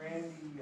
Randy,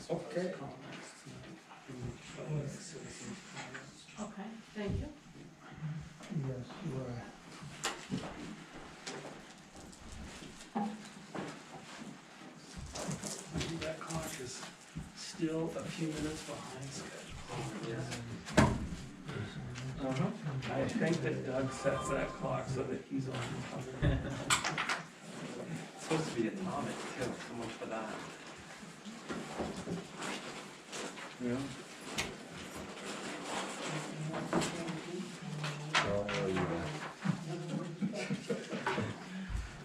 Okay. Okay, thank you. Yes, you are. That clock is still a few minutes behind schedule. I think that Doug sets that clock so that he's on time. It's supposed to be atomic too, so much for that. Yeah.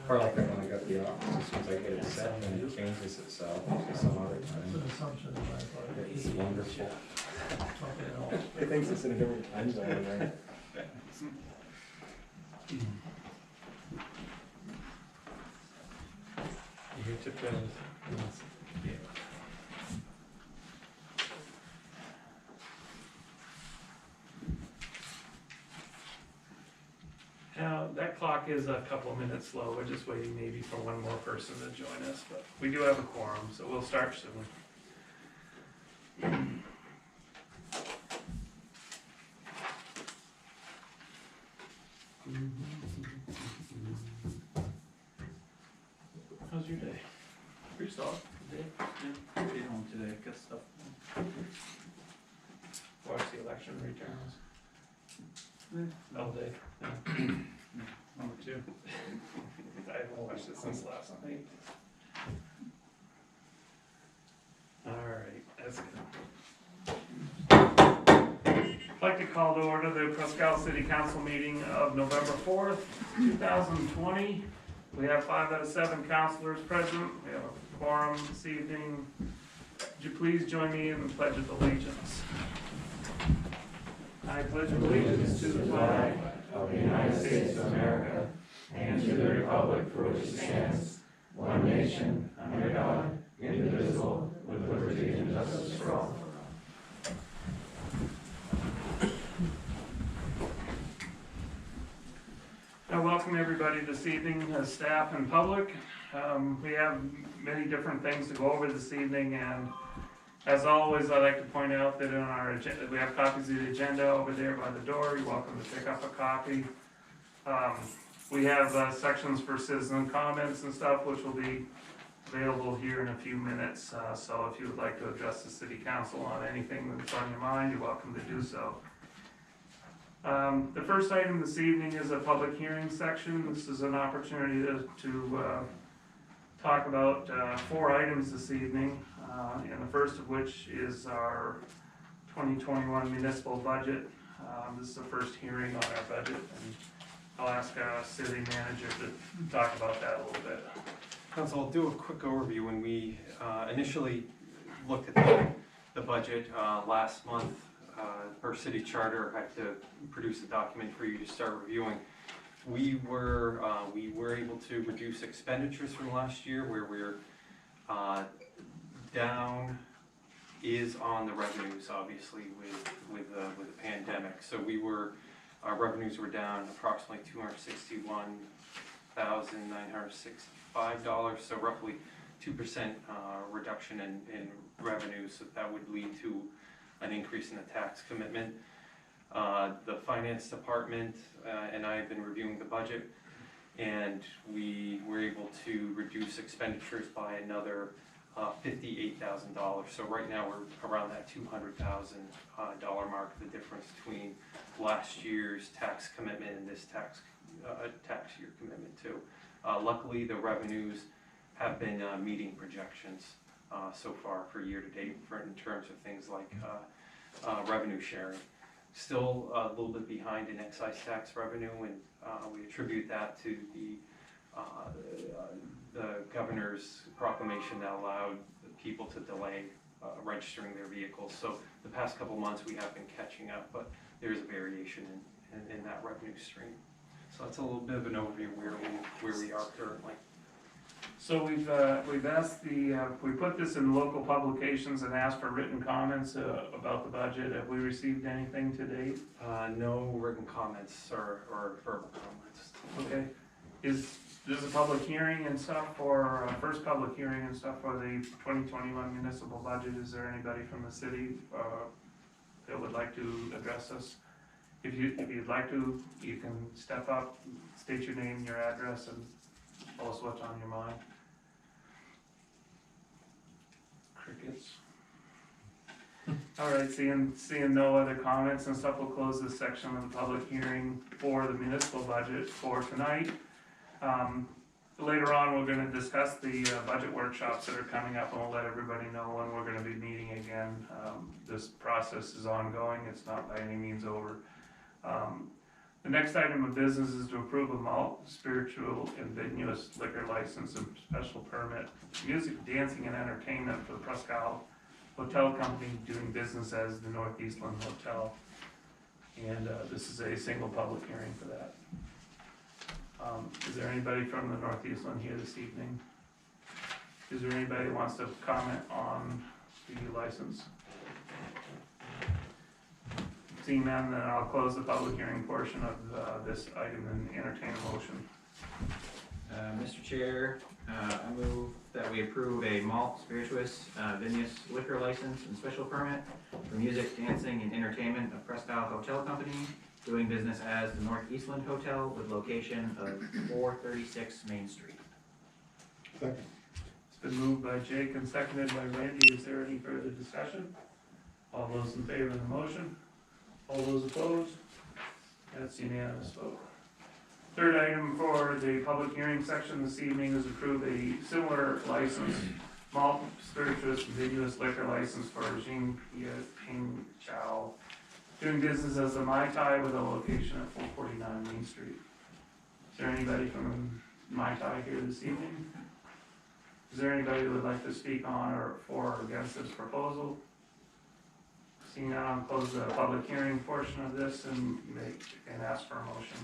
Or like when I got the office, as soon as I get it set, and it changes itself to some other It's time. an assumption on my part. It's wonderful. Okay, It thinks it's in a different time zone, right? You hear Chip Jones? Now, that clock is a couple of minutes slow. We're just waiting maybe for one more person to join us, but we do have a quorum, so we'll start soon. How's your day? Pretty solid. Today, yeah, stayed home today, got stuff. Watch the election returns. All day. Number two. I haven't watched it since last night. Alright, that's good. I'd like to call to order the Presque City Council meeting of November 4th, 2020. We have 5 out of 7 councilors present. We have a quorum this evening. Would you please join me in the Pledge of Allegiance? I pledge allegiance to the flag of the United States of America and to the republic for which it stands, one nation, under God, indivisible, with liberty and justice for all. I welcome everybody this evening, staff and public. We have many different things to go over this evening, and as always, I'd like to point out that in our agenda, we have copies of the agenda over there by the door. You're welcome to pick up a copy. We have sections for citizen comments and stuff, which will be available here in a few minutes. So if you would like to address the city council on anything that's on your mind, you're welcome to do so. The first item this evening is a public hearing section. This is an opportunity to talk about 4 items this evening, and the first of which is our 2021 municipal budget. This is the first hearing on our budget, and I'll ask city manager to talk about that a little bit. Council, I'll do a quick overview. When we initially looked at the budget last month, per city charter, I had to produce a document for you to start reviewing. We were able to reduce expenditures from last year, where we're down is on the revenues, obviously, with the pandemic. So our revenues were down approximately $261,965, so roughly 2% reduction in revenues. So that would lead to an increase in the tax commitment. The finance department and I have been reviewing the budget, and we were able to reduce expenditures by another $58,000. So right now we're around that $200,000 mark, the difference between last year's tax commitment and this tax year commitment too. Luckily, the revenues have been meeting projections so far for year to date in terms of things like revenue sharing. Still a little bit behind in excise tax revenue, and we attribute that to the governor's proclamation that allowed people to delay registering their vehicles. So the past couple months we have been catching up, but there's a variation in that revenue stream. So that's a little bit of an overview where we are currently. So we've asked we put this in local publications and asked for written comments about the budget. Have we received anything to date? No written comments or verbal comments. Okay. there's a public hearing and stuff for, first public hearing and stuff for the 2021 municipal budget. Is there anybody from the city, that would like to address us? If you'd like to, you can step up, state your name, your address, and tell us what's on your mind. Crickets. All right, seeing no other comments and stuff, we'll close this section of the public hearing for the municipal budget for tonight. Later on, we're gonna discuss the budget workshops that are coming up, and we'll let everybody know when we're gonna be meeting again. This process is ongoing, it's not by any means over. The next item of business is to approve a malt, spiritual, and vinous liquor license and special permit, music, dancing, and entertainment for the Presque Hotel Company doing business as the Northeastland Hotel. And this is a single public hearing for that. Is there anybody from the Northeastland here this evening? Is there anybody who wants to comment on the license? Seeing none, then I'll close the public hearing portion of this item and entertain a motion. Mr. Chair, I move that we approve a malt, spirituous, vinous liquor license and special permit for music, dancing, and entertainment of Presque Hotel Company, doing business as the Northeastland Hotel with location of 436 Main Street. Second. It's been moved by Jake and seconded by Randy. Is there any further discussion? All those in favor of the motion? All those opposed? That's unanimous vote. Third item for the public hearing section this evening is approve a similar license, malt, spirituous, and vinous liquor license for Jean Ping Chow, doing business as the Mai Tai with a location at 449 Main Street. Is there anybody from Mai Tai here this evening? Is there anybody who would like to speak on or for or against this proposal? Seeing none, I'll close the public hearing portion of this and ask for a motion.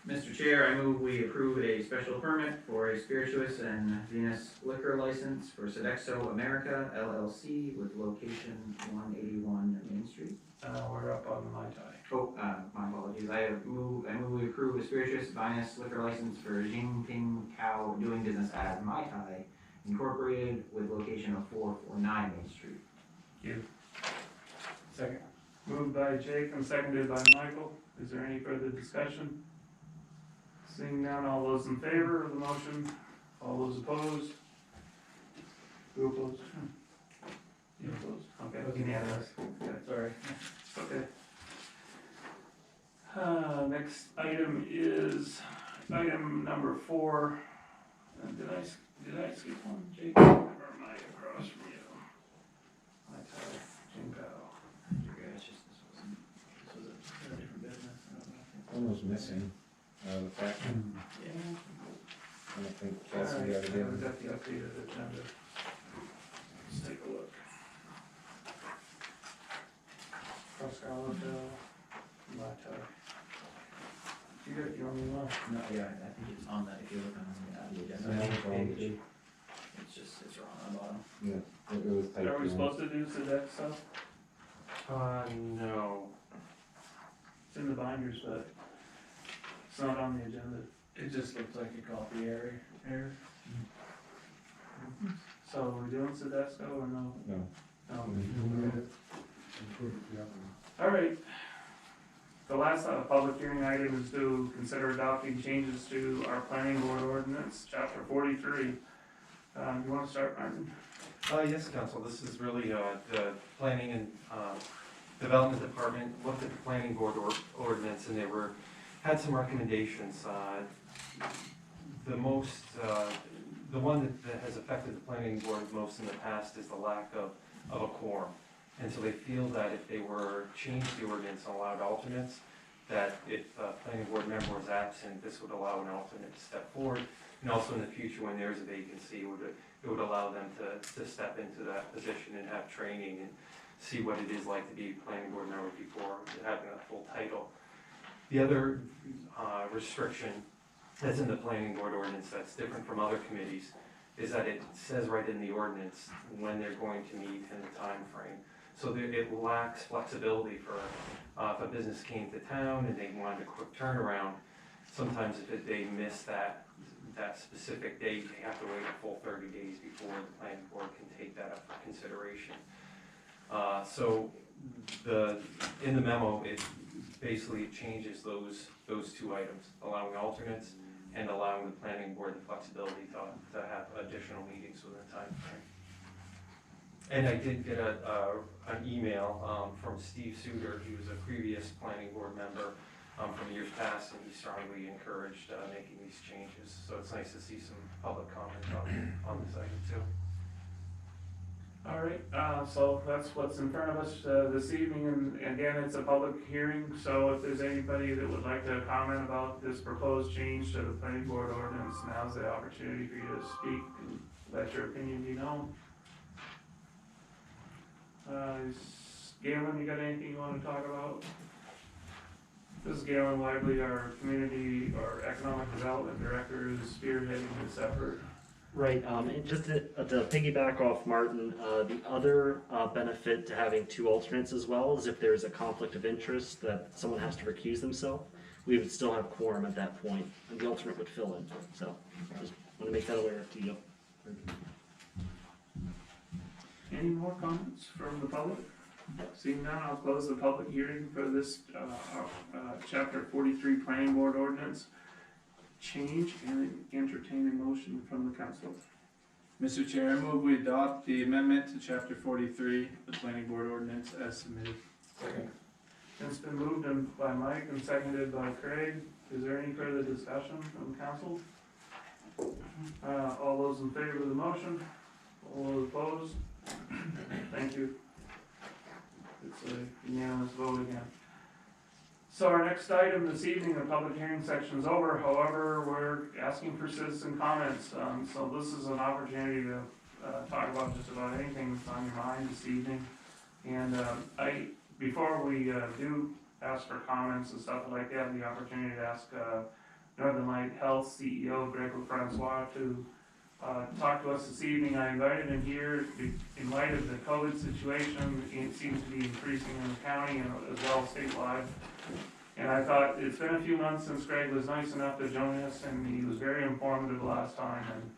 Mr. Chair, I move we approve a special permit for a spirituous and vinous liquor license for Sodexo America LLC with location 181 Main Street. We're up on the Mai Tai. Oh, my apologies. I move we approve a spirituous vinous liquor license for Jing Ping Cow doing business as Mai Tai Incorporated with location of 449 Main Street. Thank you. Second. Moved by Jake and seconded by Michael. Is there any further discussion? Seeing none, all those in favor of the motion? All those opposed? Who opposed? You opposed? Okay, unanimous. Okay, sorry. Okay. Next item is item number 4. Did I skip one, Jake? Or am I across from you? I tell you, Jing Pao. This was a different business. One was missing, the fact, Yeah. I don't think All Kelsey right, got it so in. we've got the updated agenda. Let's take a look. Presque Hotel, Mai Tai. You got your only one. No, yeah, I think it's on that, if you look on the Yeah, agenda it's wrong, page, too. it's wrong on the bottom. Yeah, it was typed Are we in. supposed to do Sedec stuff? No. It's in the binders, but it's not on the agenda. It just looks like a copy error. So are we doing Sedesco or no? No. No. All right. The last public hearing item is to consider adopting changes to our planning board ordinance, chapter 43. You want to start, Martin? Yes, council, this is really, the planning and, development department looked at the planning board ordinance and had some recommendations. The one that has affected the planning board most in the past is the lack of a quorum. And so they feel that if they were changed the ordinance and allowed alternates, that if a planning board member was absent, this would allow an alternate to step forward. And also in the future, when there's a vacancy, it would allow them to step into that position and have training and see what it is like to be a planning board member before having a full title. The other restriction that's in the planning board ordinance that's different from other committees is that it says right in the ordinance when they're going to meet and the time frame. So it lacks flexibility for if a business came to town and they wanted a quick turnaround, sometimes if they miss that specific date, they have to wait a full 30 days before the planning board can take that up for consideration. So in the memo, it basically changes those two items, allowing alternates and allowing the planning board the flexibility to have additional meetings within the time frame. And I did get an email from Steve Suter. He was a previous planning board member from years past, and he strongly encouraged making these changes. So it's nice to see some public comment on this item too. All right, so that's what's in front of us this evening, and again, it's a public hearing, so if there's anybody that would like to comment about this proposed change to the planning board ordinance, now's the opportunity for you to speak and let your opinion be known. Galen, you got anything you want to talk about? This is Galen Lively, our community or economic development director, who's spearheading this effort. Right, and just to piggyback off Martin, the other benefit to having two alternates as well is if there's a conflict of interest that someone has to recuse themselves, we would still have quorum at that point, and the alternate would fill in. So, just want to make that aware to you. Any more comments from the public? Seeing none, I'll close the public hearing for this Chapter 43 Planning Board Ordinance change and entertain a motion from the council. Mr. Chair, I move we adopt the amendment to Chapter 43, the Planning Board Ordinance as submitted. Second. It's been moved by Mike and seconded by Craig. Is there any further discussion from council? All those in favor of the motion? All those opposed? Thank you. It's a unanimous vote again. So our next item this evening, the public hearing section is over. However, we're asking for citizen comments. So this is an opportunity to talk about just about anything that's on your mind this evening. And before we do ask for comments and stuff, I'd like to have the opportunity to ask Northern Light Health CEO Greg Francois to talk to us this evening. I invited him here in light of the COVID situation. It seems to be increasing in the county and as well as statewide. And I thought it's been a few months since Greg was nice enough to join us, and he was very informative last time, and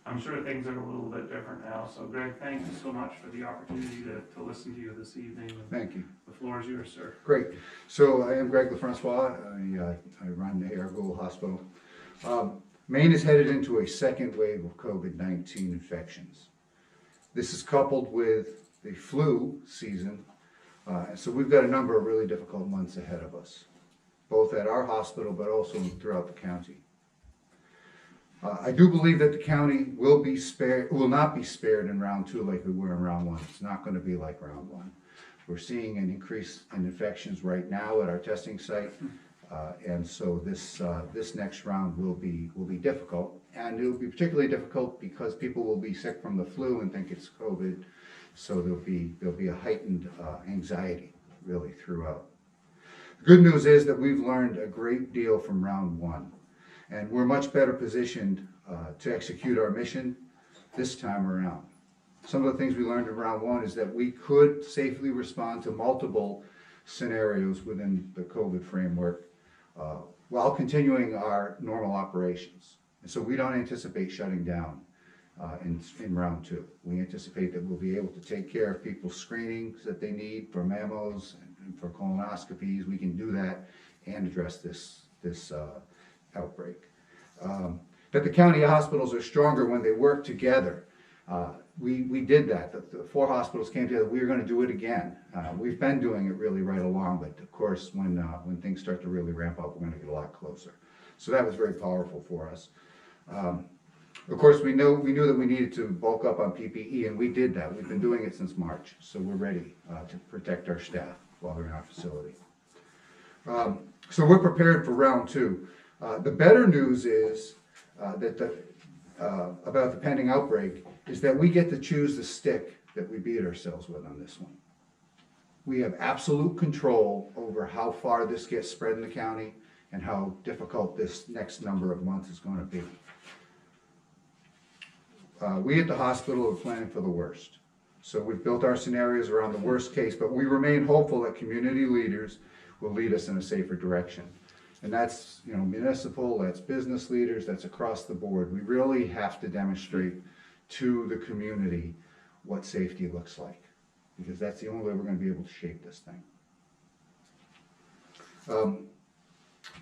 I'm sure things are a little bit different now. So Greg, thank you so much for the opportunity to listen to you this evening. Thank you. The floor is yours, sir. Great. So I am Greg LaFrancois. I run the Argoul Hospital. Maine is headed into a second wave of COVID-19 infections. This is coupled with the flu season. So we've got a number of really difficult months ahead of us, both at our hospital, but also throughout the county. I do believe that the county will not be spared in round two like we were in round one. It's not going to be like round one. We're seeing an increase in infections right now at our testing site, and so this next round will be difficult, and it will be particularly difficult because people will be sick from the flu and think it's COVID, so there'll be a heightened anxiety really throughout. The good news is that we've learned a great deal from round one, and we're much better positioned to execute our mission this time around. Some of the things we learned in round one is that we could safely respond to multiple scenarios within the COVID framework while continuing our normal operations. And so we don't anticipate shutting down in round two. We anticipate that we'll be able to take care of people's screenings that they need for mammos and for colonoscopies. We can do that and address this outbreak. That the county hospitals are stronger when they work together. We did that. The four hospitals came together. We are going to do it again. We've been doing it really right along, but of course, when things start to really ramp up, we're going to get a lot closer. So that was very powerful for us. Of course, we knew that we needed to bulk up on PPE, and we did that. We've been doing it since March, so we're ready to protect our staff while they're in our facility. So we're prepared for round two. The better news is about the pending outbreak is that we get to choose the stick that we beat ourselves with on this one. We have absolute control over how far this gets spread in the county and how difficult this next number of months is going to be. We at the hospital are planning for the worst. So we've built our scenarios around the worst case, but we remain hopeful that community leaders will lead us in a safer direction. And that's, you know, municipal, that's business leaders, that's across the board. We really have to demonstrate to the community what safety looks like, because that's the only way we're gonna be able to shape this thing.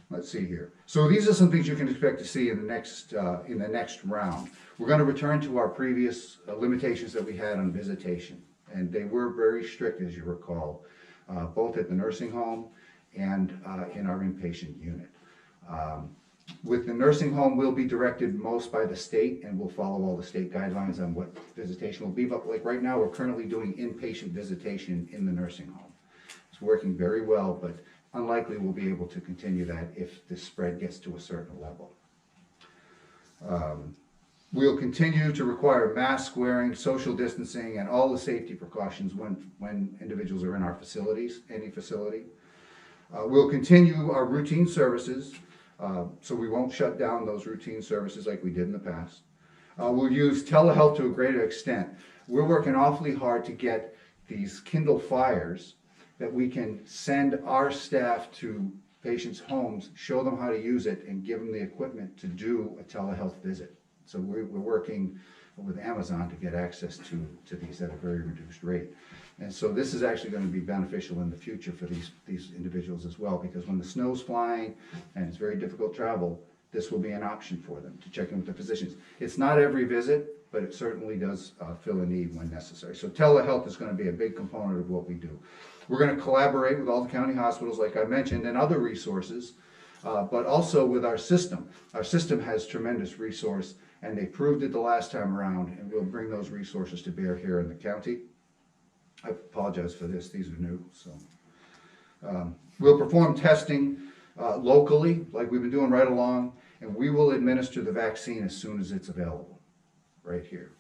Let's see here. So these are some things you can expect to see in the next round. We're going to return to our previous limitations that we had on visitation, and they were very strict, as you recall, both at the nursing home and in our inpatient unit. With the nursing home, we'll be directed most by the state, and we'll follow all the state guidelines on what visitation will be. But like right now, we're currently doing inpatient visitation in the nursing home. It's working very well, but unlikely we'll be able to continue that if the spread gets to a certain level. We'll continue to require mask wearing, social distancing, and all the safety precautions when individuals are in our facilities, any facility. We'll continue our routine services, so we won't shut down those routine services like we did in the past. We'll use telehealth to a greater extent. We're working awfully hard to get these Kindle Fires that we can send our staff to patients' homes, show them how to use it, and give them the equipment to do a telehealth visit. So we're working with Amazon to get access to these at a very reduced rate. And so this is actually going to be beneficial in the future for these individuals as well, because when the snow's flying and it's very difficult travel, this will be an option for them to check in with the physicians. It's not every visit, but it certainly does fill a need when necessary. So telehealth is going to be a big component of what we do. We're going to collaborate with all the county hospitals, like I mentioned, and other resources, but also with our system. Our system has tremendous resource, and they proved it the last time around, and we'll bring those resources to bear here in the county. I apologize for this, these are new. So we'll perform testing locally, like we've been doing right along, and we will administer the vaccine as soon as it's available, right here.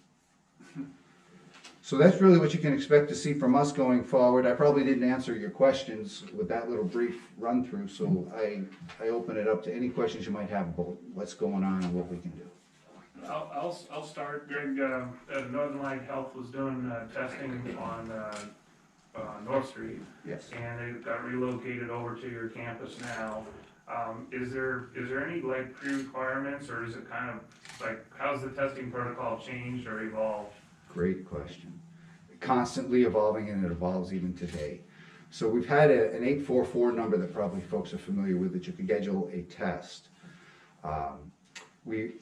So that's really what you can expect to see from us going forward. I probably didn't answer your questions with that little brief run through, so I open it up to any questions you might have about what's going on and what we can do. I'll start. Greg, Northern Light Health was doing testing on North Street. Yes. And it got relocated over to your campus now. Is there any like pre-requirements, or is it kind of like, how's the testing protocol changed or evolved? Great question. Constantly evolving, and it evolves even today. So we've had an 844 number that probably folks are familiar with, that you can schedule a test.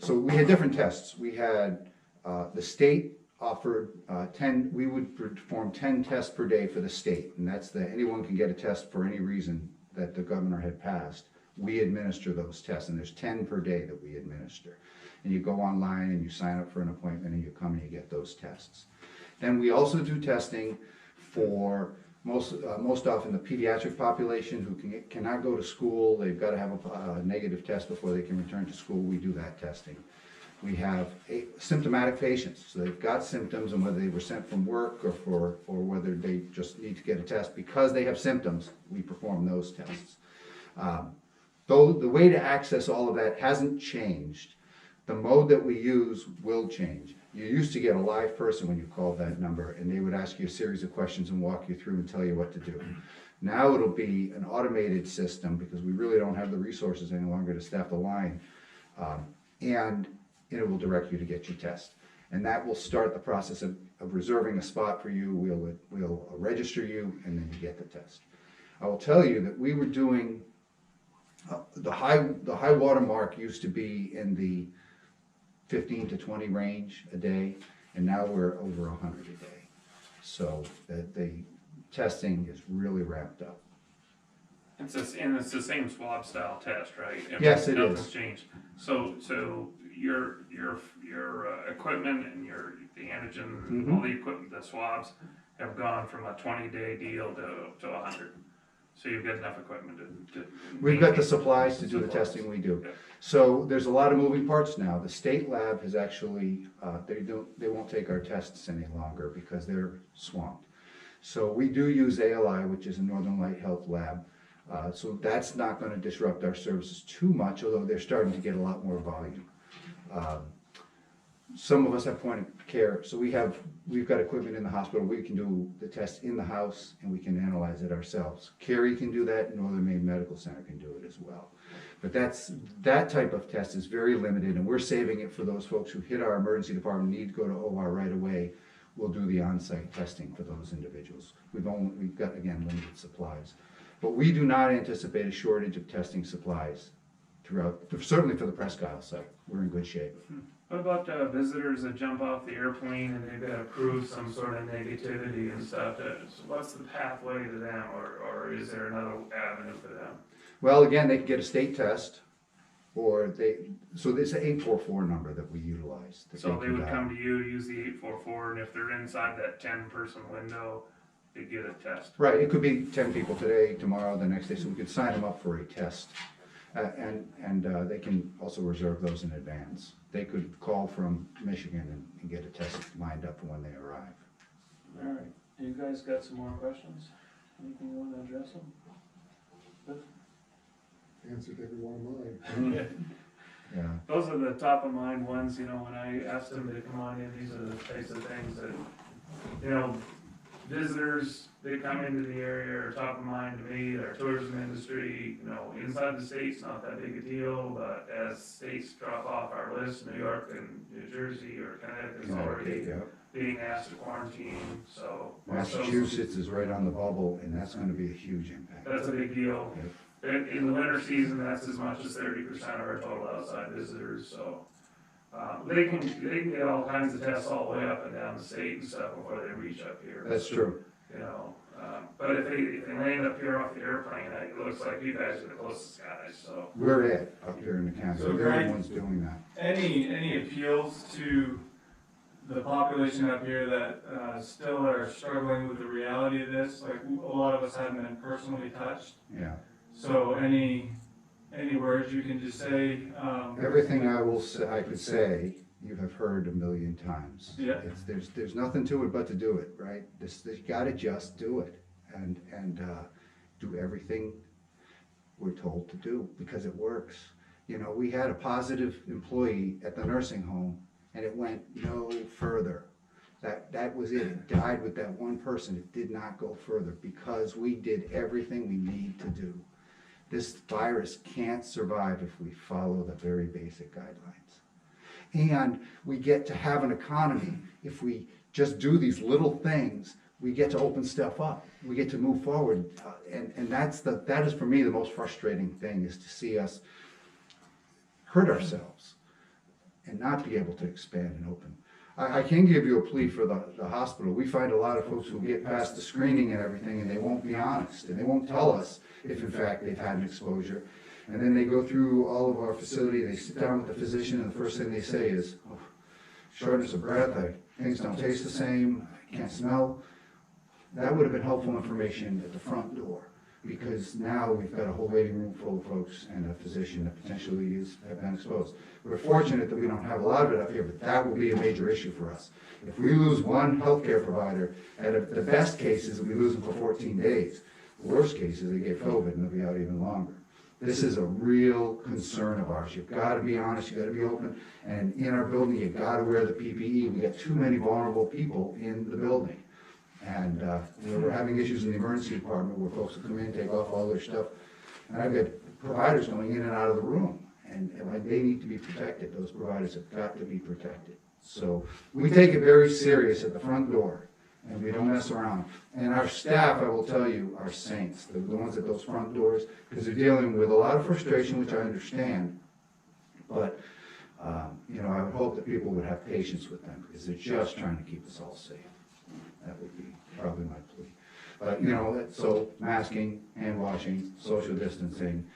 So we had different tests. We had the state offered 10, we would perform 10 tests per day for the state, and that's anyone can get a test for any reason that the governor had passed. We administer those tests, and there's 10 per day that we administer. And you go online and you sign up for an appointment and you come and you get those tests. Then we also do testing for most often the pediatric population who cannot go to school. They've got to have a negative test before they can return to school. We do that testing. We have symptomatic patients, so they've got symptoms, and whether they were sent from work or whether they just need to get a test because they have symptoms, we perform those tests. Though the way to access all of that hasn't changed, the mode that we use will change. You used to get a live person when you called that number, and they would ask you a series of questions and walk you through and tell you what to do. Now it'll be an automated system, because we really don't have the resources any longer to staff the line, and it will direct you to get your test. And that will start the process of reserving a spot for you. We'll register you, and then you get the test. I will tell you that we were doing, the high water mark used to be in the 15 to 20 range a day, and now we're over 100 a day. So the testing is really ramped up. It's the same swab style test, right? Yes, it Nothing's is. changed. So your equipment and the antigen, all the equipment, the swabs have gone from a 20-day deal to 100. So you've got enough equipment to We've got the supplies to do the testing we do. Yeah. So there's a lot of moving parts now. The state lab has actually, they won't take our tests any longer because they're swamped. So we do use ALI, which is a Northern Light Health lab. So that's not going to disrupt our services too much, although they're starting to get a lot more volume. some of us have point of care, so we've got equipment in the hospital, we can do the test in the house and we can analyze it ourselves. Cary can do that, Northern Maine Medical Center can do it as well. But that type of test is very limited, and we're saving it for those folks who hit our emergency department, need to go to OR right away. We'll do the on-site testing for those individuals. We've got, again, limited supplies. But we do not anticipate a shortage of testing supplies throughout, certainly for the Presque site. We're in good shape. What about visitors that jump off the airplane and they've got to prove some sort of negativity and stuff? So what's the pathway to them, or is there another avenue for them? Well, again, they can get a state test, so there's an 844 number that we utilize. So they would come to you, use the 844, and if they're inside that 10-person window, they get a test. Right, it could be 10 people today, tomorrow, the next day, so we could sign them up for a test. And they can also reserve those in advance. They could call from Michigan and get a test lined up for when they arrive. All right, you guys got some more questions? Anything you want to address them? Answered every one of mine. Yeah. Those are the top of mind ones, you know, when I asked them to come on in, these are the types of things that, you know, visitors, they come into the area are top of mind to me, our tourism industry, you know, inside the state's not that big a deal, but as states drop off our list, New York and New Jersey or Connecticut is already being asked to quarantine, so. Massachusetts is right on the bubble, and that's gonna be a huge impact. That's a big deal. Yep. In the winter season, that's as much as 30% of our total outside visitors, so. They can get all kinds of tests all the way up and down the state and stuff before they reach up here. That's true. You know, but if they land up here off the airplane, it looks like you guys are the closest guys, so. We're it up here in the county. So, They're Greg, the ones doing that. Any appeals to the population up here that still are struggling with the reality of this? Like, a lot of us haven't been personally touched. Yeah. So any words you can just say? Everything I could say, you have heard a million times. Yeah. There's nothing to it but to do it, right? You gotta just do it and do everything we're told to do because it works. You know, we had a positive employee at the nursing home and it went no further. That was it. It died with that one person. It did not go further because we did everything we need to do. This virus can't survive if we follow the very basic guidelines. And we get to have an economy if we just do these little things. We get to open stuff up. We get to move forward. And that is for me the most frustrating thing, is to see us hurt ourselves and not be able to expand and open. I can give you a plea for the hospital. We find a lot of folks who get past the screening and everything and they won't be honest and they won't tell us if in fact they've had an exposure. And then they go through all of our facility, they sit down with the physician and the first thing they say is, oh, shortness of breath, things don't taste the same, I can't smell. That would have been helpful information at the front door, because now we've got a whole waiting room full of folks and a physician that potentially have been exposed. We're fortunate that we don't have a lot of it up here, but that will be a major issue for us. If we lose one healthcare provider, the best case is that we lose them for 14 days. The worst case is they get COVID and they'll be out even longer. This is a real concern of ours. You've got to be honest, you've got to be open, and in our building, you've got to wear the PPE. We got too many vulnerable people in the building. And we're having issues in the emergency department where folks will come in, take off all their stuff. And I've got providers going in and out of the room, and they need to be protected. Those providers have got to be protected. So we take it very serious at the front door, and we don't mess around. And our staff, I will tell you, are saints. They're the ones at those front doors, because they're dealing with a lot of frustration, which I understand. But, you know, I would hope that people would have patience with them, because they're just trying to keep us all safe. That would be probably my plea. But, you know, so masking, hand washing, social distancing,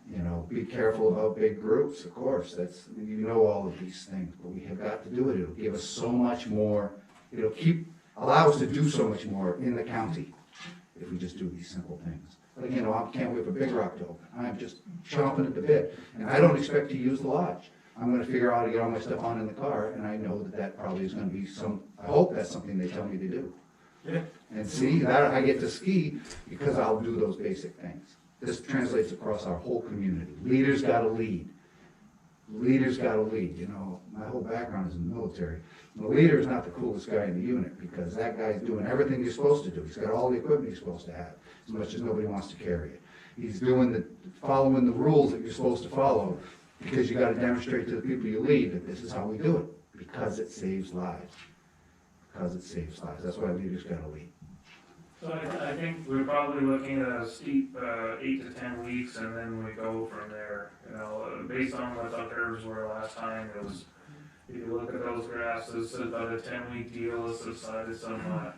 you know, be careful about big groups, of course. You know all of these things, but we have got to do it. It'll give us so much more. It'll allow us to do so much more in the county if we just do these simple things. Like, you know, I can't wait for Big Rock to open. I'm just chomping at the bit. And I don't expect to use the lodge. I'm going to figure out how to get all my stuff on in the car, and I know that probably is going to be I hope that's something they tell me to do. Yeah. And see, that I get to ski because I'll do those basic things. This translates across our whole community. Leaders got to lead. Leaders gotta lead, you know, my whole background is in the military. The leader is not the coolest guy in the unit, because that guy's doing everything he's supposed to do. He's got all the equipment he's supposed to have, as much as nobody wants to carry it. He's following the rules that you're supposed to follow, because you gotta demonstrate to the people you lead that this is how we do it, because it saves lives. Because it saves lives, that's why leaders gotta lead. So I think we're probably looking at a steep 8 to 10 weeks, and then we go from there. You know, based on what the curves were last time, it was, if you look at those graphs, it's about a 10-week deal. It's subsided somewhat.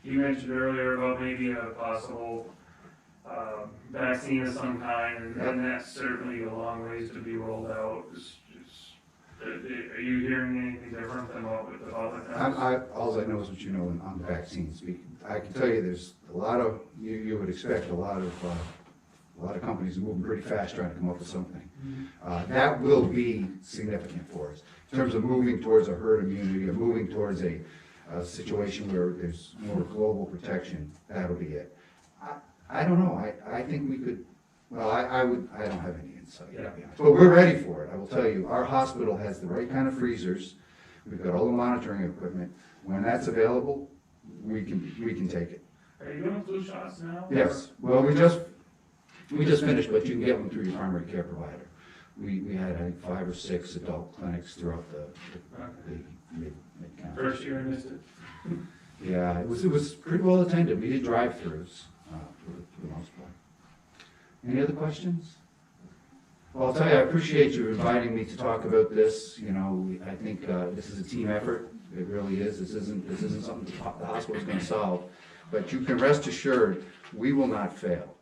You mentioned earlier about maybe a possible vaccine of some kind, and that's certainly a long ways to be rolled out. Are you hearing anything different than what the public knows? All I know is what you know on the vaccines. I can tell you there's a lot of, you would expect a lot of companies moving pretty fast trying to come up with something. That will be significant for us. In terms of moving towards a herd immunity, or moving towards a situation where there's more global protection, that'll be it. I don't know, I think we could, well, I don't have any insight, to be honest. But we're ready for it, I will tell you. Our hospital has the right kind of freezers. We've got all the monitoring equipment. When that's available, we can take it. Are you doing flu shots now? Yes, well, we just finished, but you can get them through your primary care provider. We had, I think, 5 or 6 adult clinics throughout the mid-county. First year I missed it. Yeah, it was pretty well attended. We did drive-throughs for the most part. Any other questions? Well, I'll tell you, I appreciate you inviting me to talk about this. You know, I think this is a team effort. It really is. This isn't something the hospital's going to solve. But you can rest assured, we will not fail.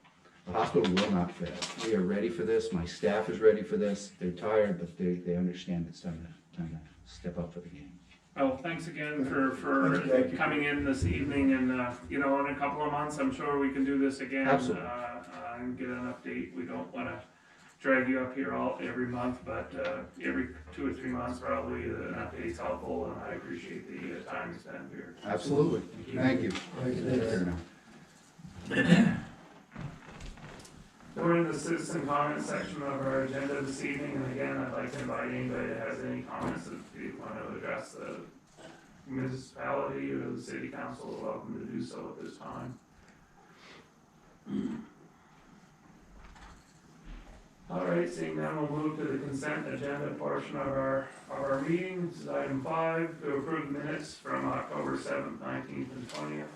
The hospital will not fail. We are ready for this. My staff is ready for this. They're tired, but they understand it's time to step up for the game. Well, thanks again for coming in this evening, and you know, in a couple of months, I'm sure we can do this again. Absolutely. And get an update. We don't want to drag you up here every month, but every 2 or 3 months, probably an update's helpful, and I appreciate the time you spent here. Absolutely. Thank you. Take care now. We're in the citizen comment section of our agenda this evening, and again, I'd like to invite anybody that has any comments, if you want to address the municipality or the city council, are welcome to do so at this time. All right, seeing none, we'll move to the consent agenda portion of our meeting. This is item 5, to approve minutes from October 7th, 19th, and 20th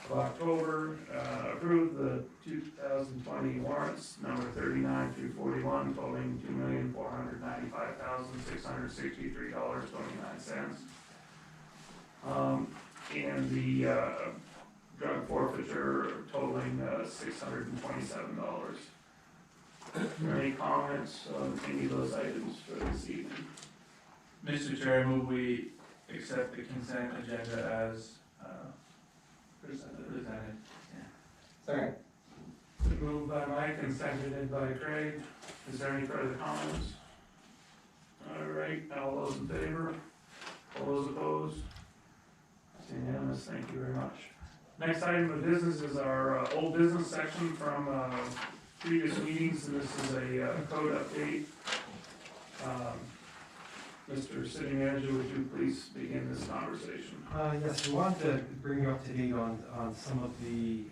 of October. Approve the 2020 warrants, number 39 through 41, totaling $2,495,663.29. And the drug forfeiture totaling $627. Are there any comments on any of those items for this evening? Mr. Chair, I move we accept the consent agenda as presented. Sorry. Moved by Mike and seconded by Craig. Is there any further comments? All right, all those in favor? All those opposed? It's unanimous, thank you very much. Next item of business is our old business section from previous meetings, and this is a code update. Mr. City Manager, would you please begin this conversation? Yes, we wanted to bring you up to date on some of the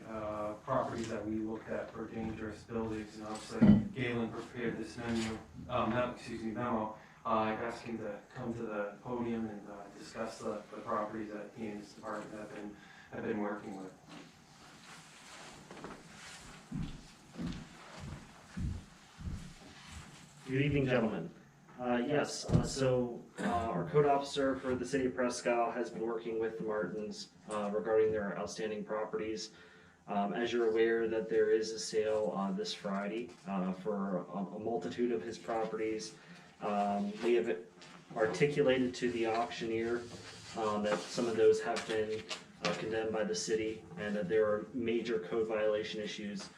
properties that we looked at for dangerous buildings, and obviously Galen prepared this memo. I've asked him to come to the podium and discuss the properties that he and his department have been working with. Good evening, gentlemen. Yes, so our code officer for the city of Presque has been working with the Martins regarding their outstanding properties. As you're aware, that there is a sale this Friday for a multitude of his properties. We have articulated to the auctioneer that some of those have been condemned by the city, and that there are major code violation issues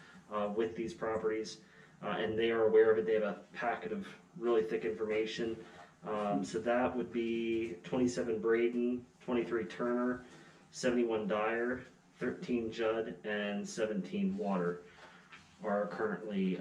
with these properties. And they are aware of it. They have a packet of really thick information. So that would be 27 Braden, 23 Turner, 71 Dyer, 13 Judd, and 17 Water are currently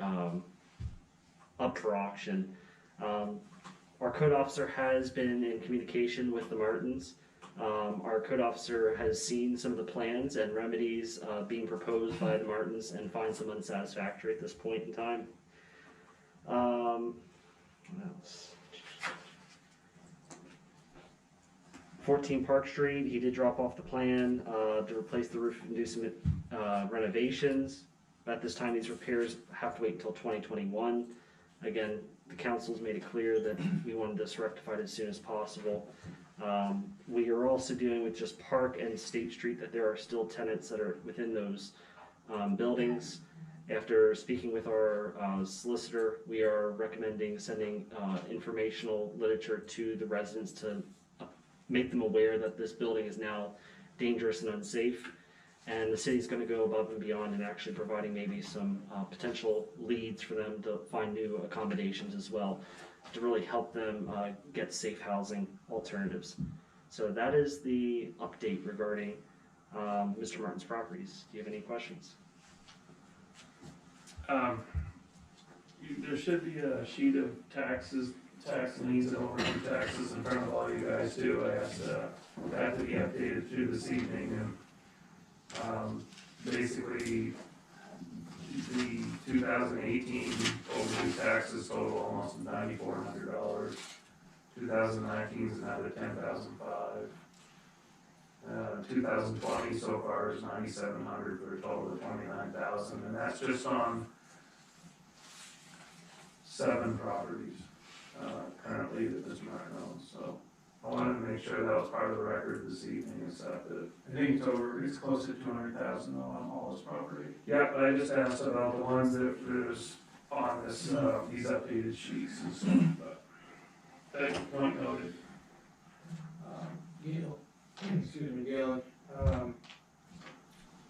up for auction. Our code officer has been in communication with the Martins. Our code officer has seen some of the plans and remedies being proposed by the Martins and finds them unsatisfactory at this point in time. What else? 14 Park Street, he did drop off the plan to replace the roof and do some renovations. At this time, these repairs have to wait until 2021. Again, the council's made it clear that we wanted this rectified as soon as possible. We are also dealing with just Park and State Street, that there are still tenants that are within those buildings. After speaking with our solicitor, we are recommending sending informational literature to the residents to make them aware that this building is now dangerous and unsafe. And the city's going to go above and beyond and actually providing maybe some potential leads for them to find new accommodations as well, to really help them get safe housing alternatives. So that is the update regarding Mr. Martin's properties. Do you have any questions? There should be a sheet of tax liens and overdue taxes in front of all you guys too. I asked that to be updated through this evening, and basically the 2018 overdue taxes total almost $9,400. 2019 is another $10,500. 2020 so far is $9,700 for a total of $29,000, and that's just on 7 properties currently that Mr. Martin owns. So I wanted to make sure that was part of the record this evening, is that I think it's close to 200,000 on all this property. yeah, but I just asked about the ones that there's on this these updated sheets and stuff. But that point noted. Gail, excuse me, Gail,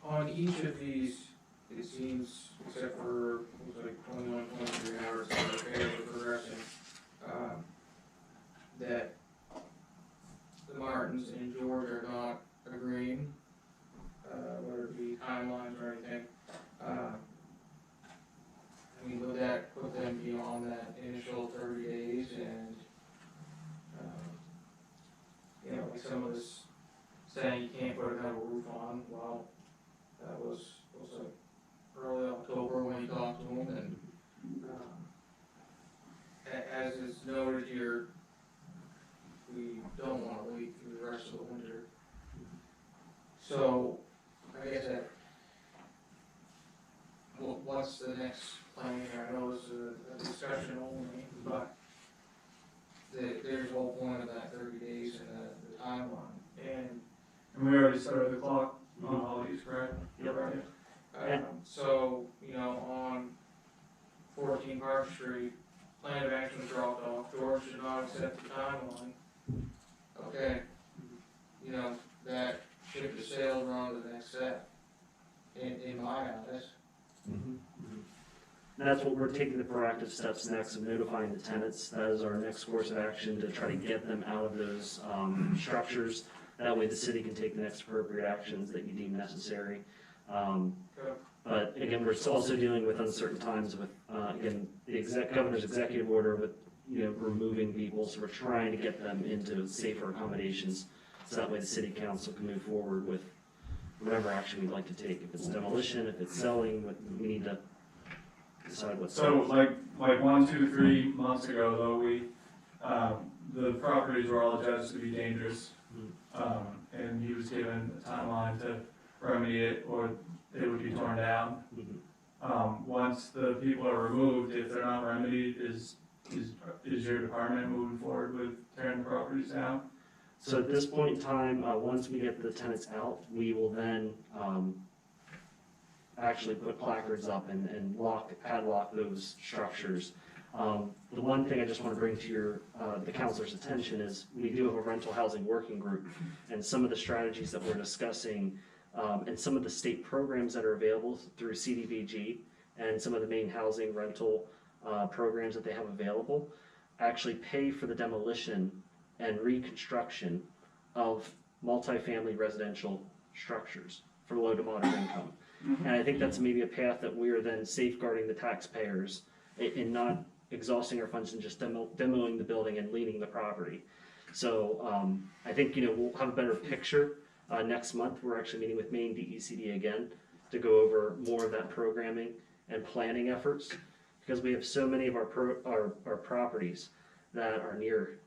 on each of these, it seems, except for, it was like 21, 23 hours of repair or progression, that the Martins and George are not agreeing, whether it be timelines or anything. I mean, would that put them beyond that initial 30 days and, you know, like some of this saying you can't put a metal roof on, well, that was like early October when you talked to him, and as is noted here, we don't want to wait through the rest of the winter. So, I guess that, what's the next plan here? I know it's a discussion only, but there's the whole point of that 30 days and the timeline. And we already started the clock on all these, correct? Yep. Right. So, you know, on 14 Park Street, plan of action was dropped off, George did not accept the timeline. Okay, you know, that ship has sailed, we're on to the next step, in my eyes. And that's what we're taking the proactive steps next of notifying the tenants. That is our next course of action to try to get them out of those structures. That way the city can take the next appropriate actions that you deem necessary. But again, we're also dealing with uncertain times with, again, the governor's executive order with, you know, removing people. So we're trying to get them into safer accommodations. So that way the city council can move forward with whatever action we'd like to take. If it's demolition, if it's selling, we need to decide what's. So like 1, 2, 3 months ago though, the properties were all judged to be dangerous. And he was given a timeline to remedy it or they would be torn down. Once the people are removed, if they're not remedied, is your department moving forward with tearing the properties down? So at this point in time, once we get the tenants out, we will then actually put placards up and padlock those structures. The one thing I just want to bring to the councilor's attention is we do have a rental housing working group, and some of the strategies that we're discussing and some of the state programs that are available through CDBG and some of the main housing rental programs that they have available actually pay for the demolition and reconstruction of multifamily residential structures for low to moderate income. And I think that's maybe a path that we're then safeguarding the taxpayers in not exhausting our funds and just demoing the building and leaving the property. So I think, you know, we'll have a better picture next month. We're actually meeting with Maine DECD again to go over more of that programming and planning efforts, because we have so many of our properties that are near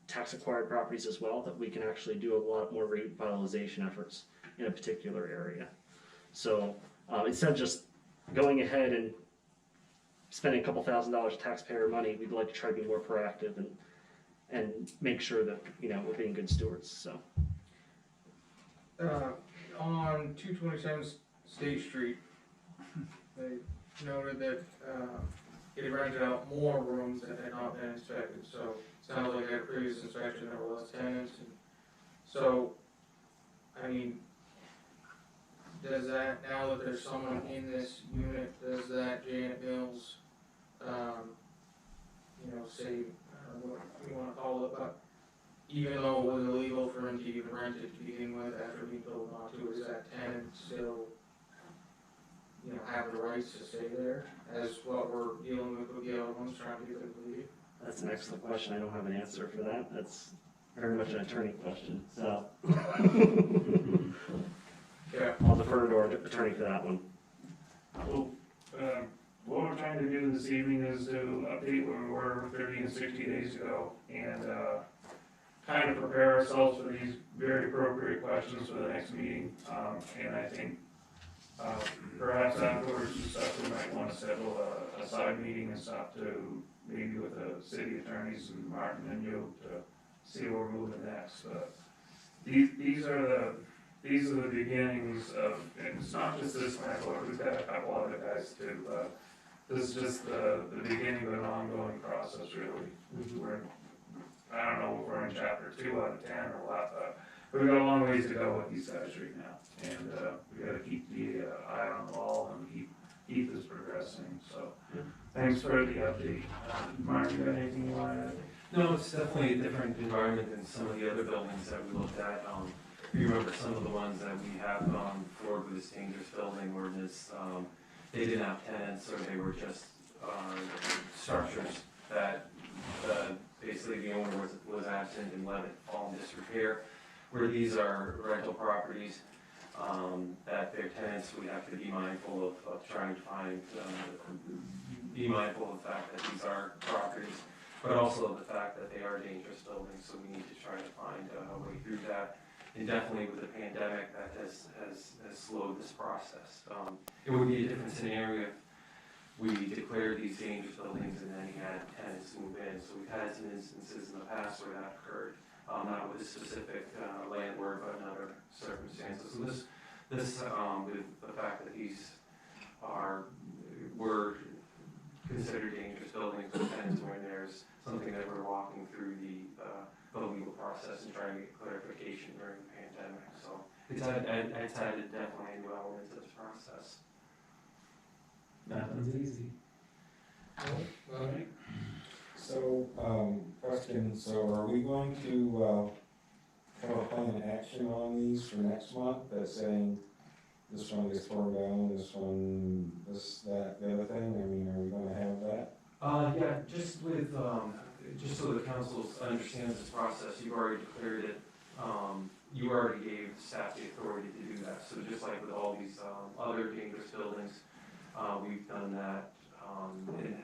tax acquired properties as well, that we can actually do a lot more revitalization efforts in a particular area. So instead of just going ahead and spending a couple $1,000s of taxpayer money, we'd like to try to be more proactive and make sure that, you know, we're being good stewards. So On 227 State Street, they noted that it rented out more rooms that had not been inspected, so it sounds like at a previous inspection there were less tenants, and so, I mean, does that, now that there's someone in this unit, does that Janet Mills, you know, say, I don't know what you wanna call it, but even though it was illegal for him to even rent it to begin with, after being told not to, is that tenant still, you know, have the rights to stay there, as what we're dealing with the other ones, trying to get them to leave? that's an excellent question. I don't have an answer for that. That's very much an attorney question. So Yeah. I'll defer to our attorney for that one. Well, what we're trying to do this evening is to update where we were 30 and 60 days ago, and kind of prepare ourselves for these very appropriate questions for the next meeting. And I think perhaps afterwards and stuff, we might want to schedule a side meeting and stuff to maybe with the city attorneys and Martin and you to see where we're moving next. But these are the beginnings of, and it's not just this landlord, we've got a couple other guys too. This is just the beginning of an ongoing process, really. I don't know if we're in chapter 2 out of 10 or what, but we've got a long ways to go with these guys right now. And we gotta keep the eye on the ball and keep this progressing. So thanks for the update. Mark, you got anything you want to add? No, it's definitely a different environment than some of the other buildings that we looked at. If you remember some of the ones that we have gone forward with this dangerous building where this, they didn't have tenants, or they were just structures that basically the owner was absent and let it fall in disrepair. Where these are rental properties, that their tenants, we have to be mindful of trying to find, be mindful of the fact that these are properties, but also the fact that they are dangerous buildings, so we need to try to find a way through that. And definitely with the pandemic, that has slowed this process. It would be a different scenario if we declared these dangerous buildings and then you had tenants move in. So we've had some instances in the past where that occurred, not with a specific landlord, but in other circumstances. So this with the fact that these were considered dangerous buildings with tenants were in there is something that we're walking through the legal process and trying to get clarification during the pandemic. So it's added definitely a new element to this process. Nothing's easy. Well, So, question, so are we going to, have a plan of action on these for next month, that's saying this one gets torn down, this one, this, that, the other thing, I mean, are we gonna have that? Yeah, just with, just so the council understands this process, you've already declared it, you already gave staff the authority to do that. So just like with all these other dangerous buildings, we've done that, and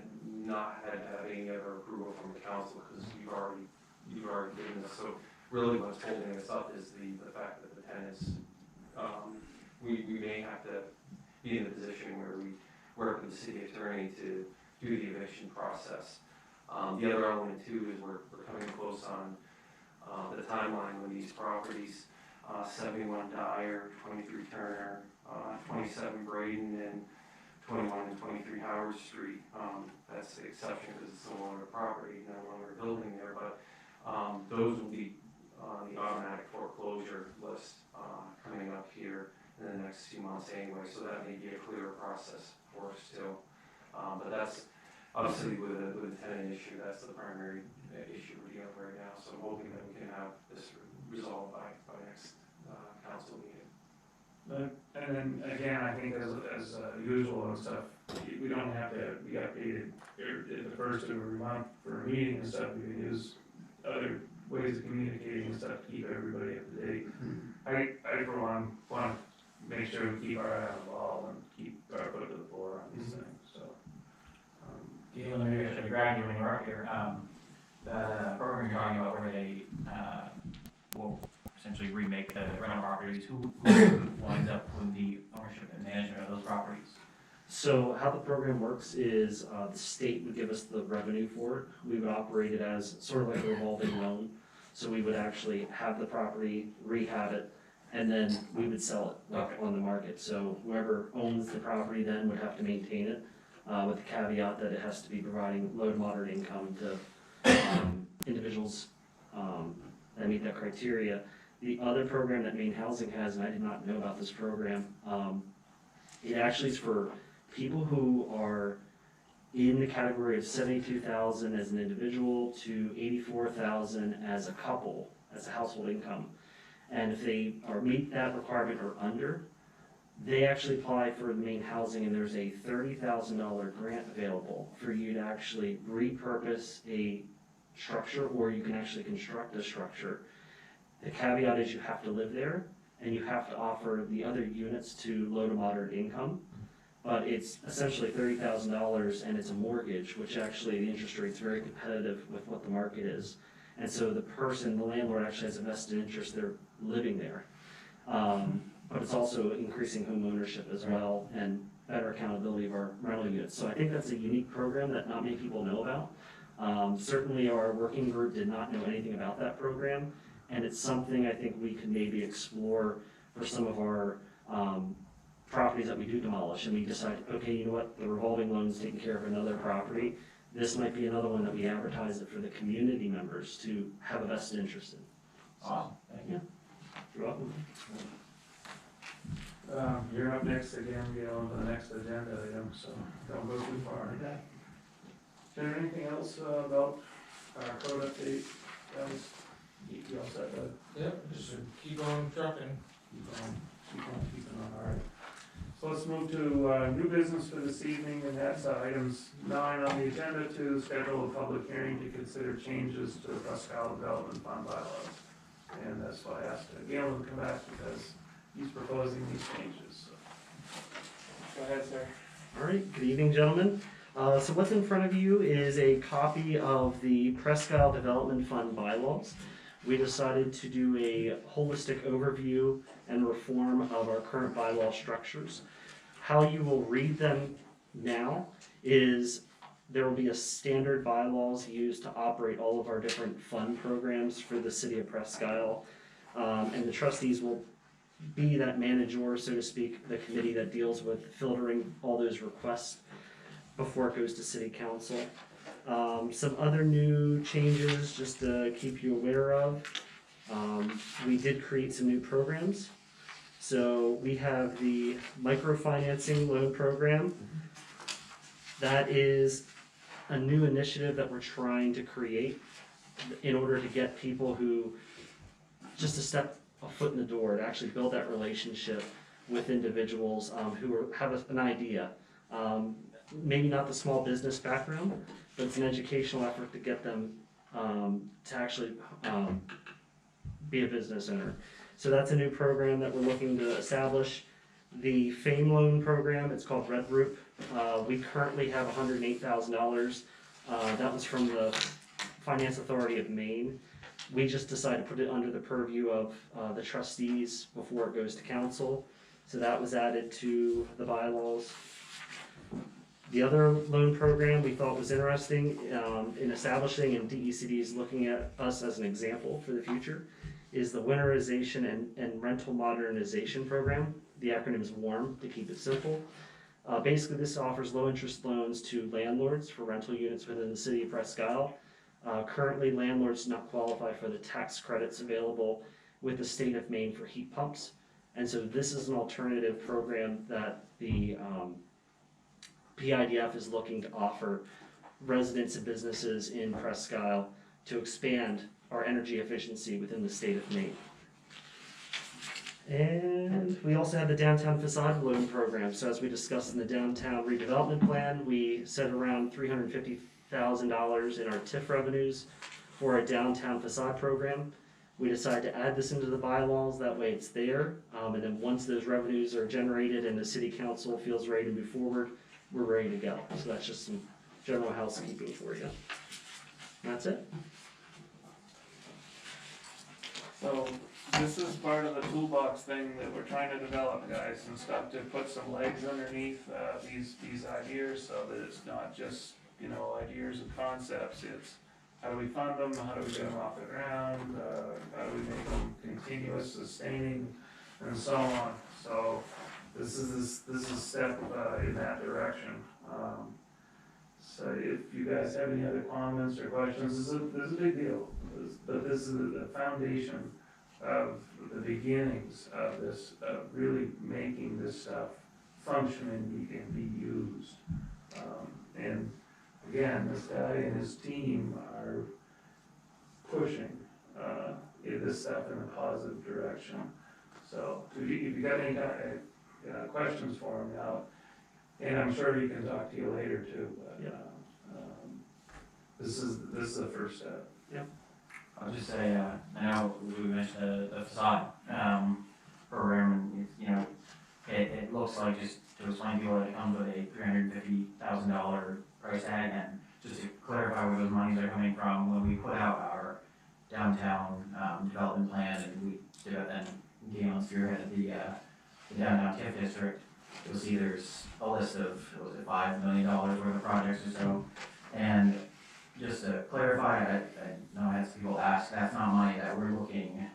not had to have any other approval from the council, because you've already given this. So really what's holding us up is the fact that the tenants, we may have to be in a position where we work with the city attorney to do the eviction process. The other element too is we're coming close on the timeline when these properties, 71 Dyer, 23 Turner, 27 Braden, and 21 and 23 Howard Street. That's the exception because it's no longer property, no longer a building there, but those will be on the automatic foreclosure list coming up here in the next few months anyway, so that may be a clearer process for us still. But that's obviously with the tenant issue, that's the primary issue we're dealing with right now, so I'm hoping that we can have this resolved by next council meeting. And then again, I think as usual and stuff, we don't have to, we got paid at the first of every month for a meeting and stuff, we can use other ways of communicating and stuff to keep everybody up to date. I for one, wanna make sure we keep our eye on the ball and keep our foot to the floor on these things, so. Galen, maybe I should grab you when you're up here. The program you're talking about where they, will essentially remake the rental properties, who winds up with the ownership and management of those properties? So how the program works is the state would give us the revenue for it. We would operate it as sort of like a revolving loan. So we would actually have the property, rehab it, and then we would sell it like, on the market. So whoever owns the property then would have to maintain it, with the caveat that it has to be providing low to moderate income to individuals that meet that criteria. The other program that Maine Housing has, and I did not know about this program, it actually is for people who are in the category of 72,000 as an individual to 84,000 as a couple, as a household income. And if they meet that requirement or under, they actually apply for the Maine Housing, and there's a $30,000 grant available for you to actually repurpose a structure, or you can actually construct a structure. The caveat is you have to live there, and you have to offer the other units to low to moderate income. But it's essentially $30,000, and it's a mortgage, which actually the interest rate's very competitive with what the market is. And so the landlord actually has a vested interest, they're living there. But it's also increasing home ownership as well, and better accountability of our rental units. So I think that's a unique program that not many people know about. Certainly our working group did not know anything about that program, and it's something I think we could maybe explore for some of our properties that we do demolish, and we decide, okay, you know what, the revolving loan is taking care of another property. This might be another one that we advertise it for the community members to have a vested interest in. Awesome, thank you. You're welcome. You're up next again, get on to the next agenda item, so don't go too far. Okay. Is there anything else about our code update, guys? You all set, bud? Yep, just keep on trucking. Keep on, all right. So let's move to new business for this evening, and that's items 9 on the agenda to schedule a public hearing to consider changes to the Presque Development Fund bylaws. And that's why I asked Galen to come back, because he's proposing these changes. Go ahead, sir. All right, good evening, gentlemen. So what's in front of you is a copy of the Presque Development Fund bylaws. We decided to do a holistic overview and reform of our current bylaw structures. How you will read them now is there will be a standard bylaws used to operate all of our different fund programs for the city of Presque Isle. And the trustees will be that manager, so to speak, the committee that deals with filtering all those requests before it goes to city council. Some other new changes just to keep you aware of. We did create some new programs. So we have the microfinancing loan program. That is a new initiative that we're trying to create in order to get people who just to step a foot in the door, to actually build that relationship with individuals who have an idea. Maybe not the small business background, but it's an educational effort to get them to actually be a business owner. So that's a new program that we're looking to establish. The FAME loan program, it's called Red Group. We currently have $108,000. That was from the Finance Authority of Maine. We just decided to put it under the purview of the trustees before it goes to council. So that was added to the bylaws. The other loan program we thought was interesting in establishing, and DECD is looking at us as an example for the future, is the Winterization and Rental Modernization Program. The acronym is WARM to keep it simple. Basically, this offers low interest loans to landlords for rental units within the city of Presque Isle. Currently, landlords do not qualify for the tax credits available with the state of Maine for heat pumps. And so this is an alternative program that the PIDF is looking to offer residents and businesses in Presque Isle to expand our energy efficiency within the state of Maine. And we also have the downtown facade loan program. So as we discussed in the downtown redevelopment plan, we set around $350,000 in our TIF revenues for a downtown facade program. We decided to add this into the bylaws, that way it's there. And then once those revenues are generated and the city council feels ready to move forward, we're ready to go. So that's just some general housekeeping for you. And that's it. So this is part of the toolbox thing that we're trying to develop, guys, and stuff to put some legs underneath these ideas so that it's not just, you know, ideas and concepts. It's how do we fund them, how do we get them off the ground, how do we make them continuous, sustaining, and so on. So this is a step in that direction. So if you guys have any other comments or questions, this is a big deal. But this is the foundation of the beginnings of this, of really making this stuff function and be used. And again, this guy and his team are pushing this stuff in a positive direction. So if you got any questions for him now, and I'm sure he can talk to you later too, but this is the first step. I'll just say, I know we mentioned the facade program, and you know, it looks like, just to explain to people, that it comes with a $350,000 price tag, and just to clarify where those monies are coming from, when we put out our downtown development plan, and we did it, then Galen spearheaded the downtown TIF district, you'll see there's a list of, what was it, $5 million worth of projects or so, and just to clarify, I know I had some people ask, that's not money that we're looking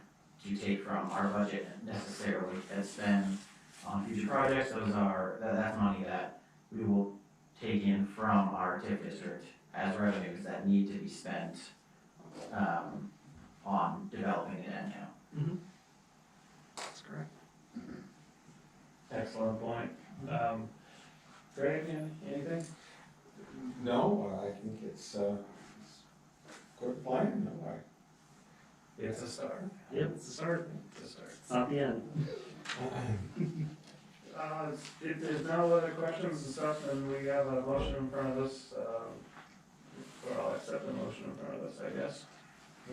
to take from our budget necessarily and spend on future projects. That's money that we will take in from our TIF district as revenues that need to be spent on developing the downtown. Mm-hmm. That's correct. Excellent point. Greg, anything? No, I think it's good plan, no, It's a start. Yep, it's a start. It's a start. It's not the end. If there's no other questions and stuff, then we have a motion in front of us, or I'll accept the motion in front of us, I guess.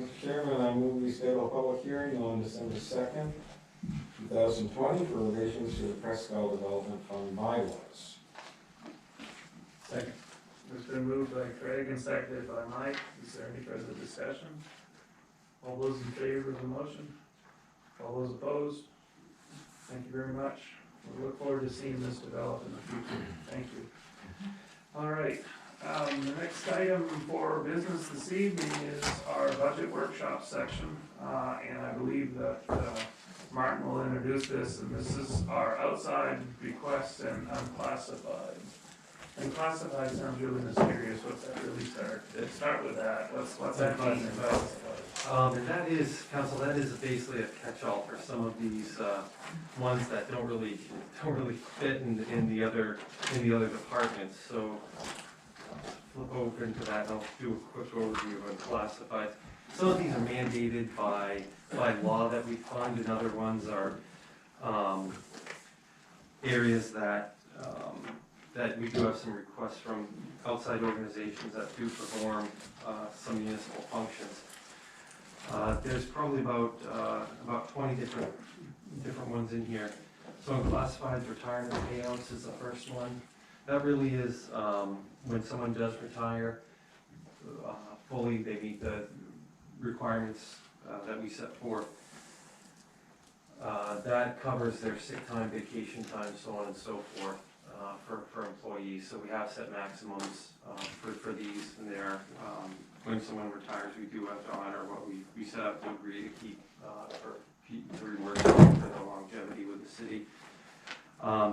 Mr. Chairman, I move we schedule a public hearing on December 2nd, 2020 for revisions to the Presque Development Fund bylaws. Second. It's been moved by Craig and seconded by Mike. Is there any further discussion? All those in favor of the motion? All those opposed? Thank you very much. We look forward to seeing this develop in the future. Thank you. All right, the next item for business this evening is our budget workshop section. And I believe that Martin will introduce this, and this is our outside requests and unclassified. And classified sounds really mysterious. What's that really start? Start with that. What's that mean? And that is, council, that is basically a catch-all for some of these ones that don't really fit in the other departments. So flip over into that, and I'll do a quick overview of unclassified. Some of these are mandated by law that we fund, and other ones are areas that we do have some requests from outside organizations that do perform some municipal functions. There's probably about 20 different ones in here. So unclassified retirement payouts is the first one. That really is when someone does retire fully, they meet the requirements that we set forth. That covers their sick time, vacation time, so on and so forth. For employees, so we have set maximums for these, and there, when someone retires, we do have to honor what we set out to agree to keep to reward them for the longevity with the city.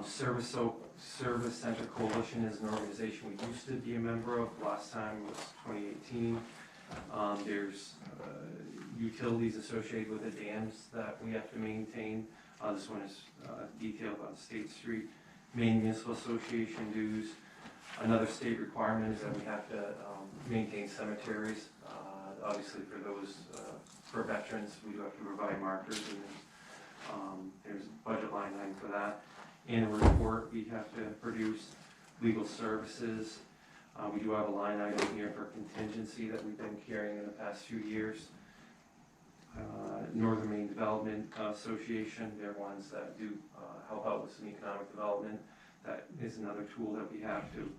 Service Center Coalition is an organization we used to be a member of. Last time was 2018. There's utilities associated with the dams that we have to maintain. This one is detailed on State Street. Maine Municipal Association dues. Another state requirement is that we have to maintain cemeteries. Obviously for those, for veterans, we do have to provide markers, and There's a budget line item for that. Annual report we have to produce, legal services. We do have a line item here for contingency that we've been carrying in the past few years. Northern Maine Development Association, they're ones that do help out with some economic development. That is another tool that we have to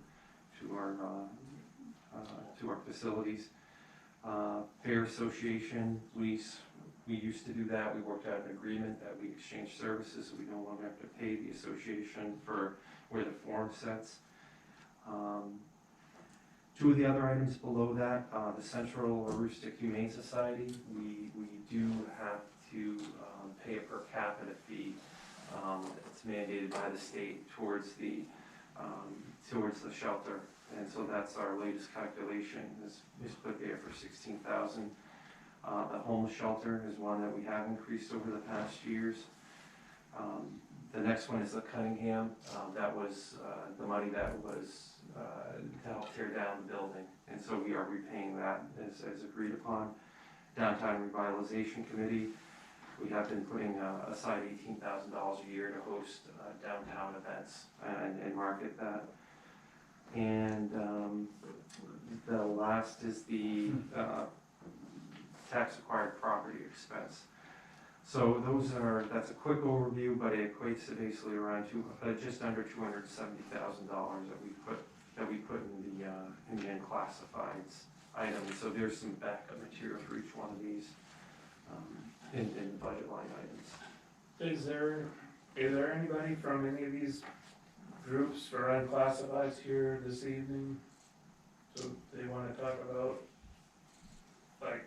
our facilities. Fair Association, we used to do that. We worked out an agreement that we exchange services, so we no longer have to pay the association for where the form sets. Two of the other items below that, the Central Aroostook Humane Society, we do have to pay a per capita fee. It's mandated by the state towards the shelter, and so that's our latest calculation is put there for $16,000. The homeless shelter is one that we have increased over the past years. The next one is the Cunningham. That was the money that was to help tear down the building, and so we are repaying that as agreed upon. Downtown Revitalization Committee, we have been putting aside $18,000 a year to host downtown events and market that. And the last is the tax acquired property expense. So that's a quick overview, but it equates to basically around just under $270,000 that we put in the unclassifieds items. So there's some backup material for each one of these in the budget line items. Is there anybody from any of these groups for unclassifieds here this evening? So they want to talk about like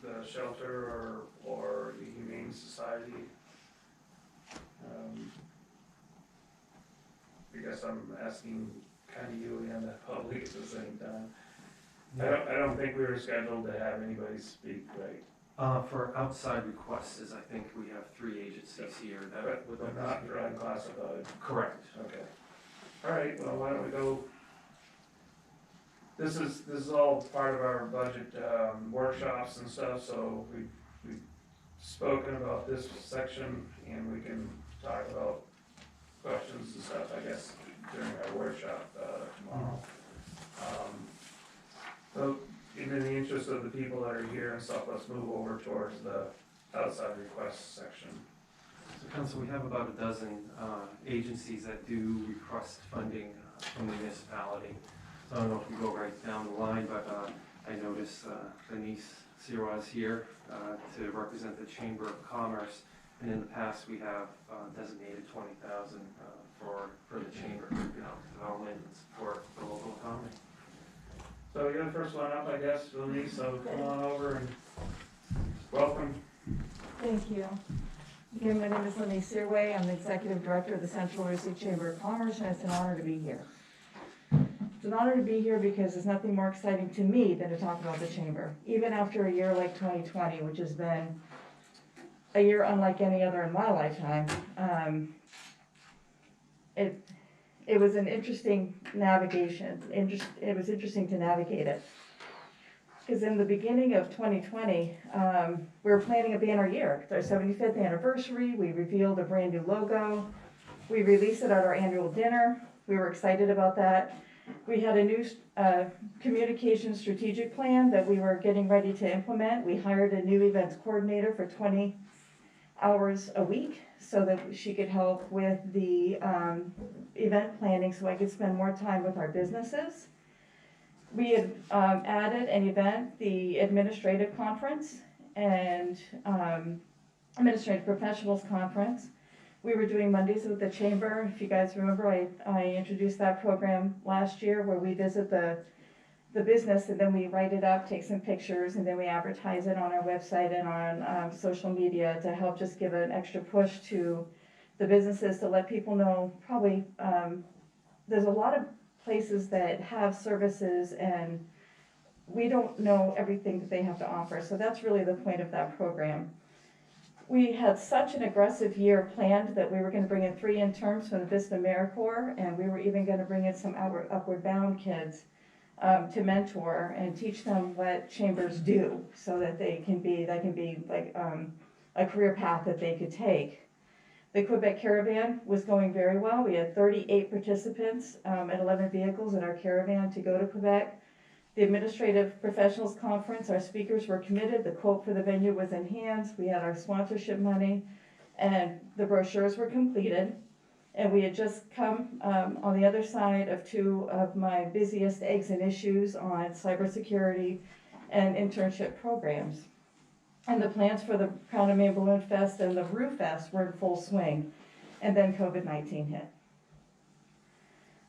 the shelter or the Humane Society? I guess I'm asking kind of you and the public at the same time. I don't think we were scheduled to have anybody speak, right? For outside requests, I think we have 3 agencies here that. But not for unclassified. Correct. Okay. All right, well, why don't we go, this is all part of our budget workshops and stuff, so we've spoken about this section, and we can talk about questions and stuff, I guess, during our workshop tomorrow. So, in the interest of the people that are here and stuff, let's move over towards the outside requests section. So Council, we have about a dozen agencies that do request funding from the municipality. So I don't know if we go right down the line, but I noticed Denise Sirois here to represent the Chamber of Commerce. And in the past, we have designated $20,000 for the Chamber for economic development and support the local economy. So you're the first one up, I guess, Denise, so come on over and welcome. Thank you. Again, my name is Lenny Searway. I'm the Executive Director of the Central Aroostook Chamber of Commerce, and it's an honor to be here. It's an honor to be here because there's nothing more exciting to me than to talk about the Chamber. Even after a year like 2020, which has been a year unlike any other in my lifetime, it was an interesting navigation. It was interesting to navigate it. Because in the beginning of 2020, we were planning a banner year. It's our 75th anniversary. We revealed a brand new logo. We released it at our annual dinner. We were excited about that. We had a new communication strategic plan that we were getting ready to implement. We hired a new events coordinator for 20 hours a week so that she could help with the event planning so I could spend more time with our businesses. We had added an event, the administrative conference and administrative professionals conference. We were doing Mondays with the Chamber. If you guys remember, I introduced that program last year where we visit the business and then we write it up, take some pictures, and then we advertise it on our website and on social media to help just give an extra push to the businesses to let people know probably there's a lot of places that have services and we don't know everything that they have to offer. So that's really the point of that program. We had such an aggressive year planned that we were going to bring in 3 interns from the Vista AmeriCorps, and we were even going to bring in some Upward Bound kids to mentor and teach them what chambers do so that that can be like a career path that they could take. The Quebec Caravan was going very well. We had 38 participants and 11 vehicles in our caravan to go to Quebec. The Administrative Professionals Conference, our speakers were committed. The quote for the venue was in hands. We had our sponsorship money, and the brochures were completed. And we had just come on the other side of two of my busiest eggs and issues on cybersecurity and internship programs. And the plans for the Crown of Maine Balloon Fest and the Roo Fest were in full swing. And then COVID-19 hit.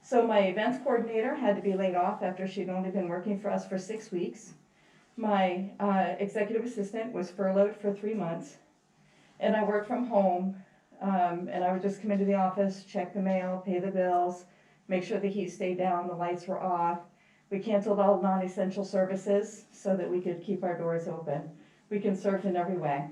So my events coordinator had to be laid off after she'd only been working for us for 6 weeks. My executive assistant was furloughed for 3 months. And I worked from home, and I would just come into the office, check the mail, pay the bills, make sure the heat stayed down, the lights were off. We canceled all non-essential services so that we could keep our doors open. We conserved in every way.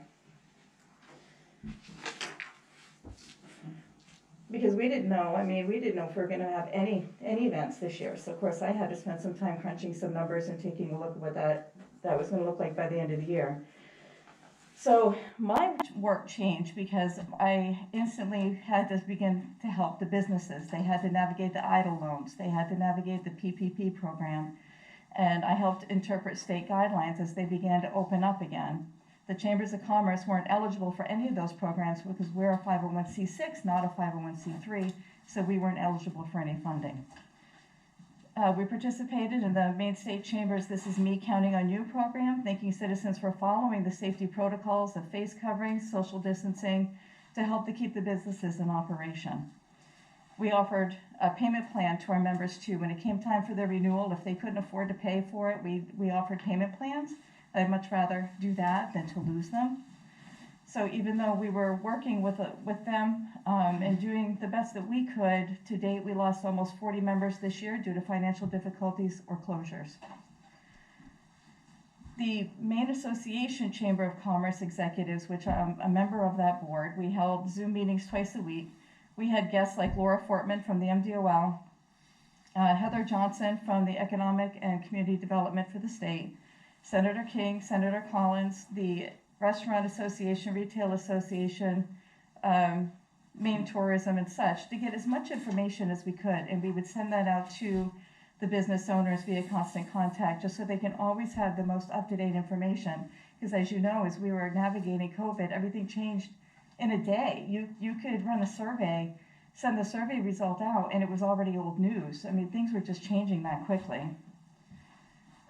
Because we didn't know, we didn't know if we were gonna have any events this year. So of course I had to spend some time crunching some numbers and taking a look at what that was gonna look like by the end of the year. So my work changed because I instantly had to begin to help the businesses. They had to navigate the EIDL loans. They had to navigate the PPP program. And I helped interpret state guidelines as they began to open up again. The Chambers of Commerce weren't eligible for any of those programs because we're a 501c6, not a 501c3, so we weren't eligible for any funding. We participated in the Maine State Chambers This Is Me Counting on You program, thanking citizens for following the safety protocols of face coverings, social distancing, to help to keep the businesses in operation. We offered a payment plan to our members too. When it came time for their renewal, if they couldn't afford to pay for it, we offered payment plans. I'd much rather do that than to lose them. So even though we were working with them and doing the best that we could, to date we lost almost 40 members this year due to financial difficulties or closures. The Maine Association Chamber of Commerce Executives, which I'm a member of that board, we held Zoom meetings twice a week. We had guests like Laura Fortman from the MDOL, Heather Johnson from the Economic and Community Development for the state, Senator King, Senator Collins, the Restaurant Association, Retail Association, Maine Tourism and such, to get as much information as we could. And we would send that out to the business owners via constant contact, just so they can always have the most up-to-date information. Because as you know, as we were navigating COVID, everything changed in a day. You could run a survey, send the survey result out, and it was already old news. Things were just changing that quickly.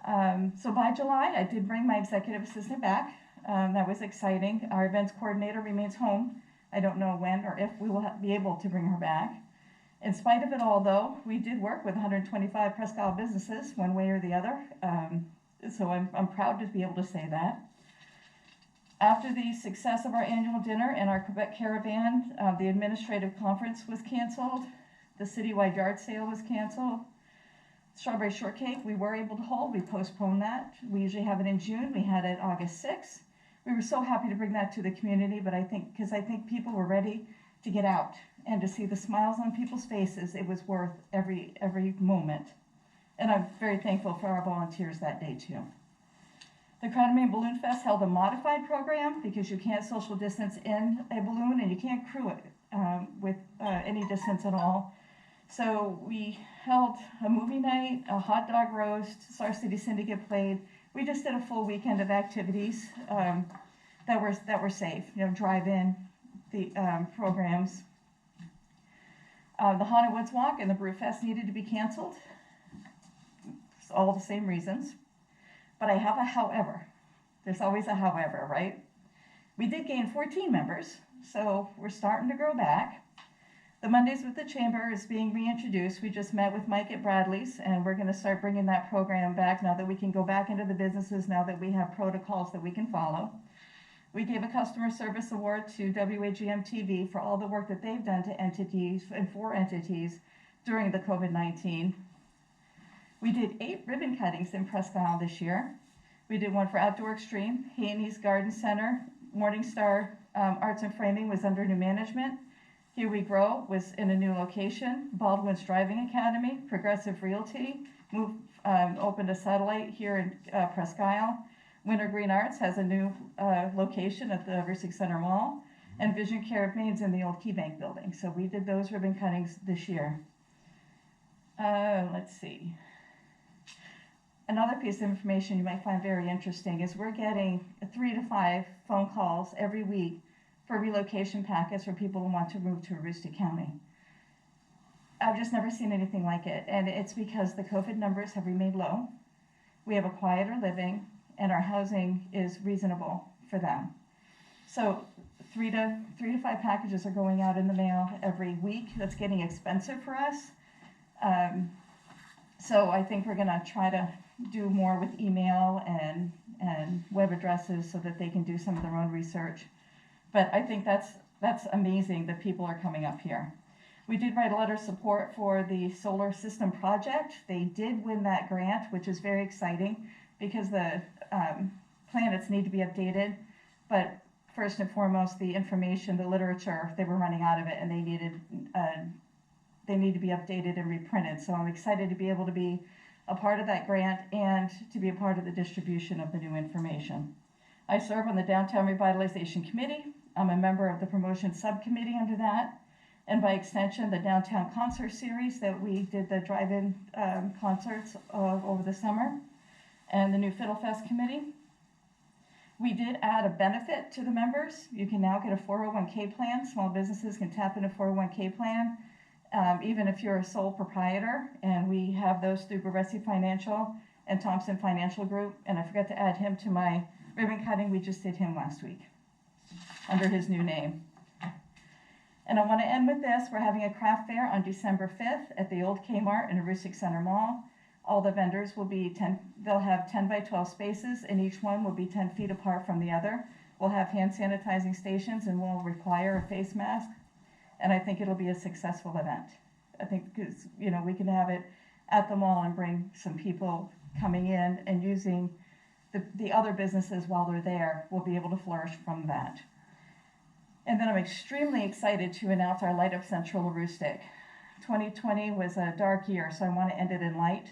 So by July, I did bring my executive assistant back. That was exciting. Our events coordinator remains home. I don't know when or if we will be able to bring her back. In spite of it all, though, we did work with 125 Presque businesses, one way or the other. So I'm proud to be able to say that. After the success of our annual dinner and our Quebec Caravan, the administrative conference was canceled. The citywide yard sale was canceled. Strawberry Shortcake we were able to hold. We postponed that. We usually have it in June. We had it August 6th. We were so happy to bring that to the community, but I think people were ready to get out and to see the smiles on people's faces, it was worth every moment. And I'm very thankful for our volunteers that day too. The Crown of Maine Balloon Fest held a modified program because you can't social distance in a balloon and you can't crew it with any distance at all. So we held a movie night, a hot dog roast, Star City Syndicate played. We just did a full weekend of activities that were safe, drive-in the programs. The Haunted Woods Walk and the Brew Fest needed to be canceled. It's all the same reasons. But I have a however. There's always a however, right? We did gain 14 members, so we're starting to grow back. The Mondays with the Chamber is being reintroduced. We just met with Mike at Bradley's, and we're going to start bringing that program back now that we can go back into the businesses, now that we have protocols that we can follow. We gave a customer service award to WAGM TV for all the work that they've done to entities and for entities during the COVID-19. We did 8 ribbon cuttings in Presque this year. We did one for Outdoor Extreme, Haney's Garden Center, Morningstar Arts and Framing was under new management. Here We Grow was in a new location. Baldwin's Driving Academy, Progressive Realty, opened a satellite here in Presque Isle. Winter Green Arts has a new location at the Versick Center Mall. And Vision Care of Maine's in the old Key Bank building. So we did those ribbon cuttings this year. Let's see. Another piece of information you might find very interesting is we're getting 3 to 5 phone calls every week for relocation packets for people who want to move to Aroostook County. I've just never seen anything like it, and it's because the COVID numbers have remained low. We have a quieter living, and our housing is reasonable for them. So 3 to 5 packages are going out in the mail every week. That's getting expensive for us. So I think we're gonna try to do more with email and web addresses so that they can do some of their own research. But I think that's amazing that people are coming up here. We did write a letter of support for the solar system project. They did win that grant, which is very exciting because the planets need to be updated. But first and foremost, the information, the literature, they were running out of it, and they need to be updated and reprinted. So I'm excited to be able to be a part of that grant and to be a part of the distribution of the new information. I serve on the Downtown Revitalization Committee. I'm a member of the Promotion Subcommittee under that, and by extension, the Downtown Concert Series that we did the drive-in concerts over the summer, and the new Fiddle Fest Committee. We did add a benefit to the members. You can now get a 401k plan. Small businesses can tap into a 401k plan, even if you're a sole proprietor, and we have those through Baresi Financial and Thompson Financial Group, and I forgot to add him to my ribbon cutting. We just did him last week under his new name. And I want to end with this. We're having a craft fair on December 5th at the old Kmart in Aroostook Center Mall. All the vendors will be they'll have 10 by 12 spaces, and each one will be 10 feet apart from the other. We'll have hand sanitizing stations, and we'll require a face mask. And I think it'll be a successful event. I think because, you know, we can have it at the mall and bring some people coming in and using the other businesses while they're there. We'll be able to flourish from that. And then I'm extremely excited to announce our Light Up Central Aroostook. 2020 was a dark year, so I want to end it in light.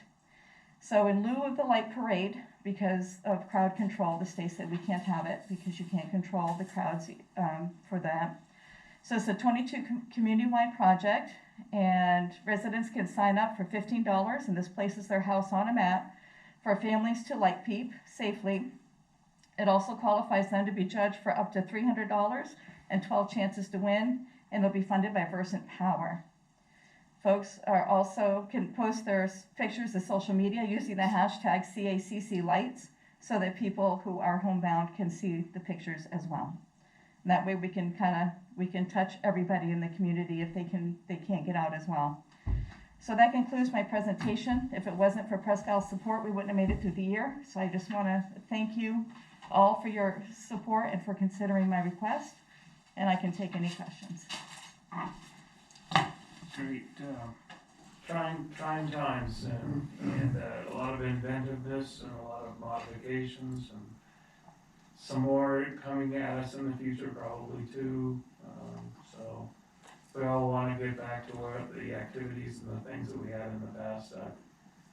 So in lieu of the light parade, because of crowd control, the state said we can't have it because you can't control the crowds for that. So it's a 22 community-wide project, and residents can sign up for $15, and this places their house on a map for families to light peep safely. It also qualifies them to be judged for up to $300 and 12 chances to win, and it'll be funded by Versant Power. Folks are also can post their pictures to social media using the hashtag CACC Lights so that people who are homebound can see the pictures as well. And that way we can touch everybody in the community if they can't get out as well. So that concludes my presentation. If it wasn't for Presque's support, we wouldn't have made it through the year. So I just want to thank you all for your support and for considering my request. And I can take any questions. Great, trying times, and a lot of inventiveness and a lot of modifications, and some more coming at us in the future probably too. So we all want to get back to where the activities and the things that we had in the past.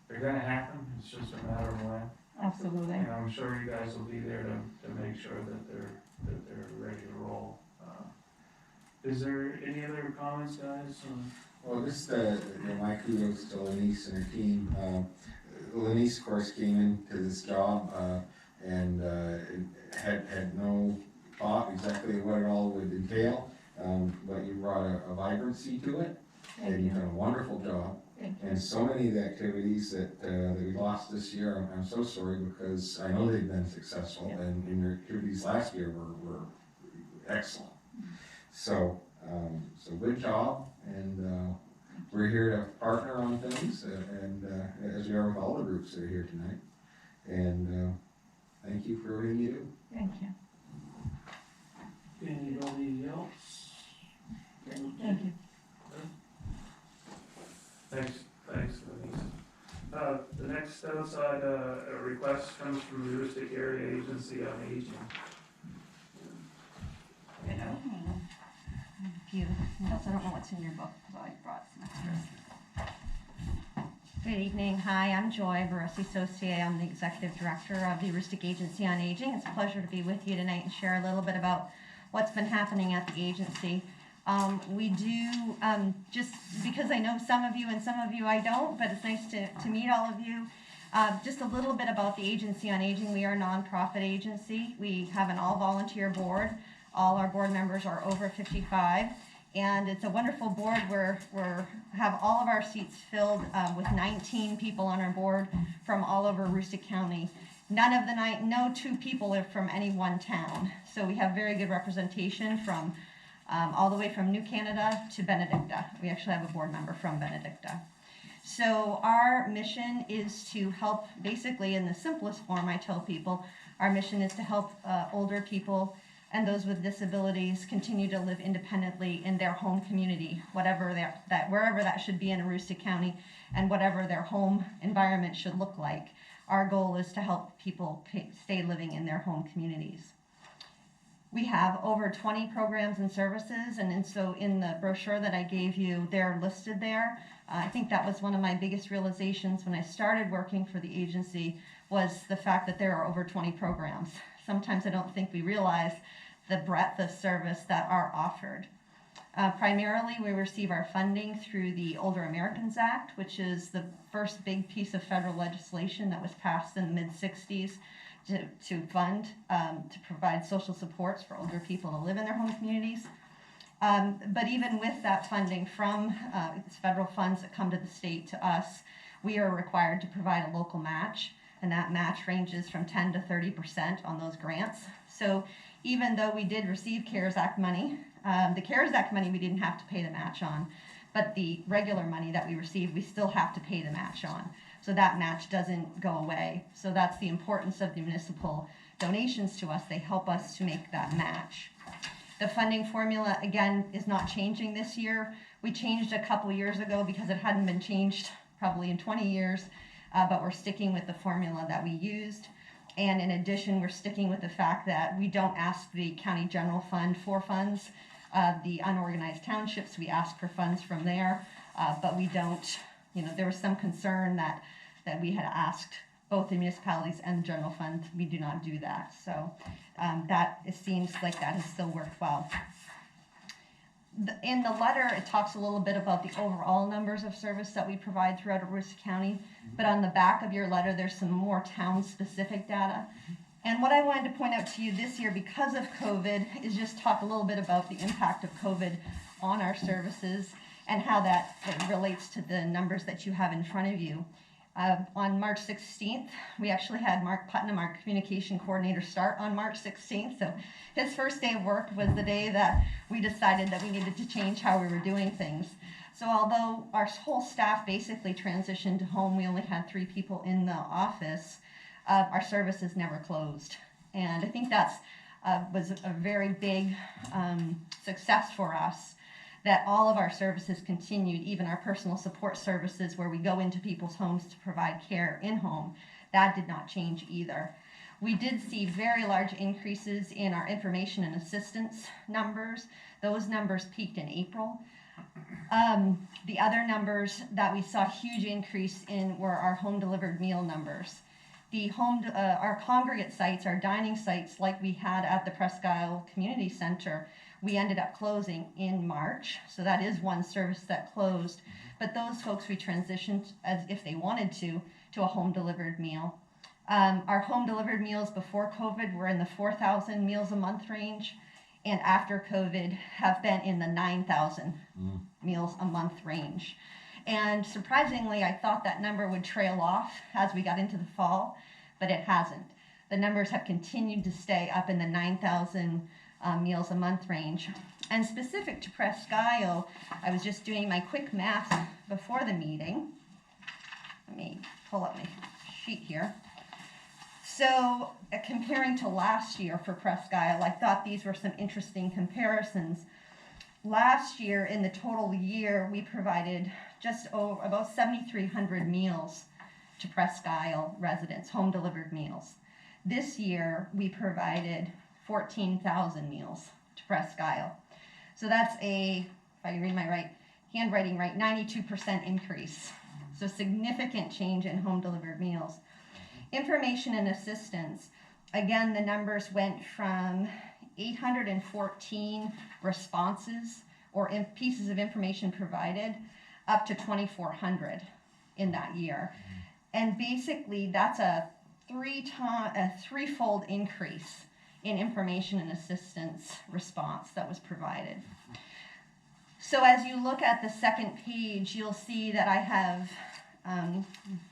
They're going to happen. It's just a matter of when. Absolutely. And I'm sure you guys will be there to make sure that they're ready to roll. Is there any other comments, guys? Well, just my kudos to Lanice and her team. Lanice, of course, came into this job and had no thought exactly what it all would entail, but you brought a vibrancy to it, and you've done a wonderful job. And so many of the activities that we lost this year, I'm so sorry, because I know they've been successful, and your activities last year were excellent. So good job, and we're here to partner on things, and as we are with all the groups that are here tonight. And thank you for everything you do. Thank you. Anybody else? Thank you. Thanks, Denise. The next outside request comes from the Aroostook Area Agency on Aging. I don't know what's in your book, but I brought some extras. Good evening. Hi, I'm Joy Barossi-Saucier. I'm the Executive Director of the Aroostook Agency on Aging. It's a pleasure to be with you tonight and share a little bit about what's been happening at the agency. We do, just because I know some of you and some of you I don't, but it's nice to meet all of you. Just a little bit about the Agency on Aging. We are a nonprofit agency. We have an all-volunteer board. All our board members are over 55. And it's a wonderful board where we have all of our seats filled with 19 people on our board from all over Aroostook County. No two people are from any one town. So we have very good representation from all the way from New Canada to Benedicta. We actually have a board member from Benedicta. So our mission is to help, basically in the simplest form, I tell people, our mission is to help older people and those with disabilities continue to live independently in their home community, wherever that should be in Aroostook County, and whatever their home environment should look like. Our goal is to help people stay living in their home communities. We have over 20 programs and services, and so in the brochure that I gave you, they're listed there. I think that was one of my biggest realizations when I started working for the agency, was the fact that there are over 20 programs. Sometimes I don't think we realize the breadth of service that are offered. Primarily, we receive our funding through the Older Americans Act, which is the first big piece of federal legislation that was passed in the mid-60s to fund, to provide social supports for older people to live in their home communities. But even with that funding from federal funds that come to the state to us, we are required to provide a local match, and that match ranges from 10 to 30% on those grants. So even though we did receive CARES Act money, the CARES Act money we didn't have to pay the match on, but the regular money that we receive, we still have to pay the match on. So that match doesn't go away. So that's the importance of the municipal donations to us. They help us to make that match. The funding formula, again, is not changing this year. We changed a couple years ago because it hadn't been changed probably in 20 years, but we're sticking with the formula that we used. And in addition, we're sticking with the fact that we don't ask the county general fund for funds. The unorganized townships, we ask for funds from there, but we don't, there was some concern that we had asked both the municipalities and the general fund. We do not do that. So it seems like that has still worked well. In the letter, it talks a little bit about the overall numbers of service that we provide throughout Aroostook County, but on the back of your letter, there's some more town-specific data. And what I wanted to point out to you this year, because of COVID, is just talk a little bit about the impact of COVID on our services and how that relates to the numbers that you have in front of you. On March 16th, we actually had Mark Putnam, our communication coordinator, start on March 16th. So his first day of work was the day that we decided that we needed to change how we were doing things. So although our whole staff basically transitioned to home, we only had 3 people in the office, our services never closed. And I think that's was a very big success for us, that all of our services continued, even our personal support services where we go into people's homes to provide care in home. That did not change either. We did see very large increases in our information and assistance numbers. Those numbers peaked in April. The other numbers that we saw huge increase in were our home delivered meal numbers. Our congregate sites, our dining sites like we had at the Presque Community Center, we ended up closing in March, so that is one service that closed. But those folks we transitioned, as if they wanted to a home delivered meal. Our home delivered meals before COVID were in the 4,000 meals a month range, and after COVID have been in the 9,000 meals a month range. And surprisingly, I thought that number would trail off as we got into the fall, but it hasn't. The numbers have continued to stay up in the 9,000 meals a month range. And specific to Presque, I was just doing my quick math before the meeting. Let me pull up my sheet here. So comparing to last year for Presque, I thought these were some interesting comparisons. Last year, in the total year, we provided just about 7,300 meals to Presque residents, home delivered meals. This year, we provided 14,000 meals to Presque Isle. So that's if I read my handwriting right, 92% increase. So significant change in home delivered meals. Information and assistance, again, the numbers went from 814 responses or pieces of information provided, up to 2,400 in that year. And basically, that's a threefold increase in information and assistance response that was provided. So as you look at the second page, you'll see that I have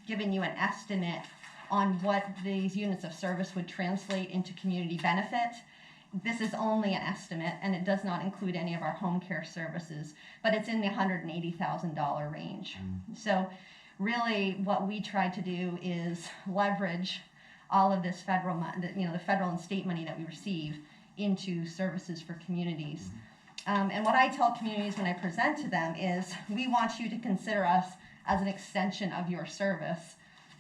given you an estimate on what these units of service would translate into community benefit. This is only an estimate, and it does not include any of our home care services, but it's in the $180,000 range. So really what we tried to do is leverage all of this federal money, the federal and state money that we receive, into services for communities. And what I tell communities when I present to them is, we want you to consider us as an extension of your service.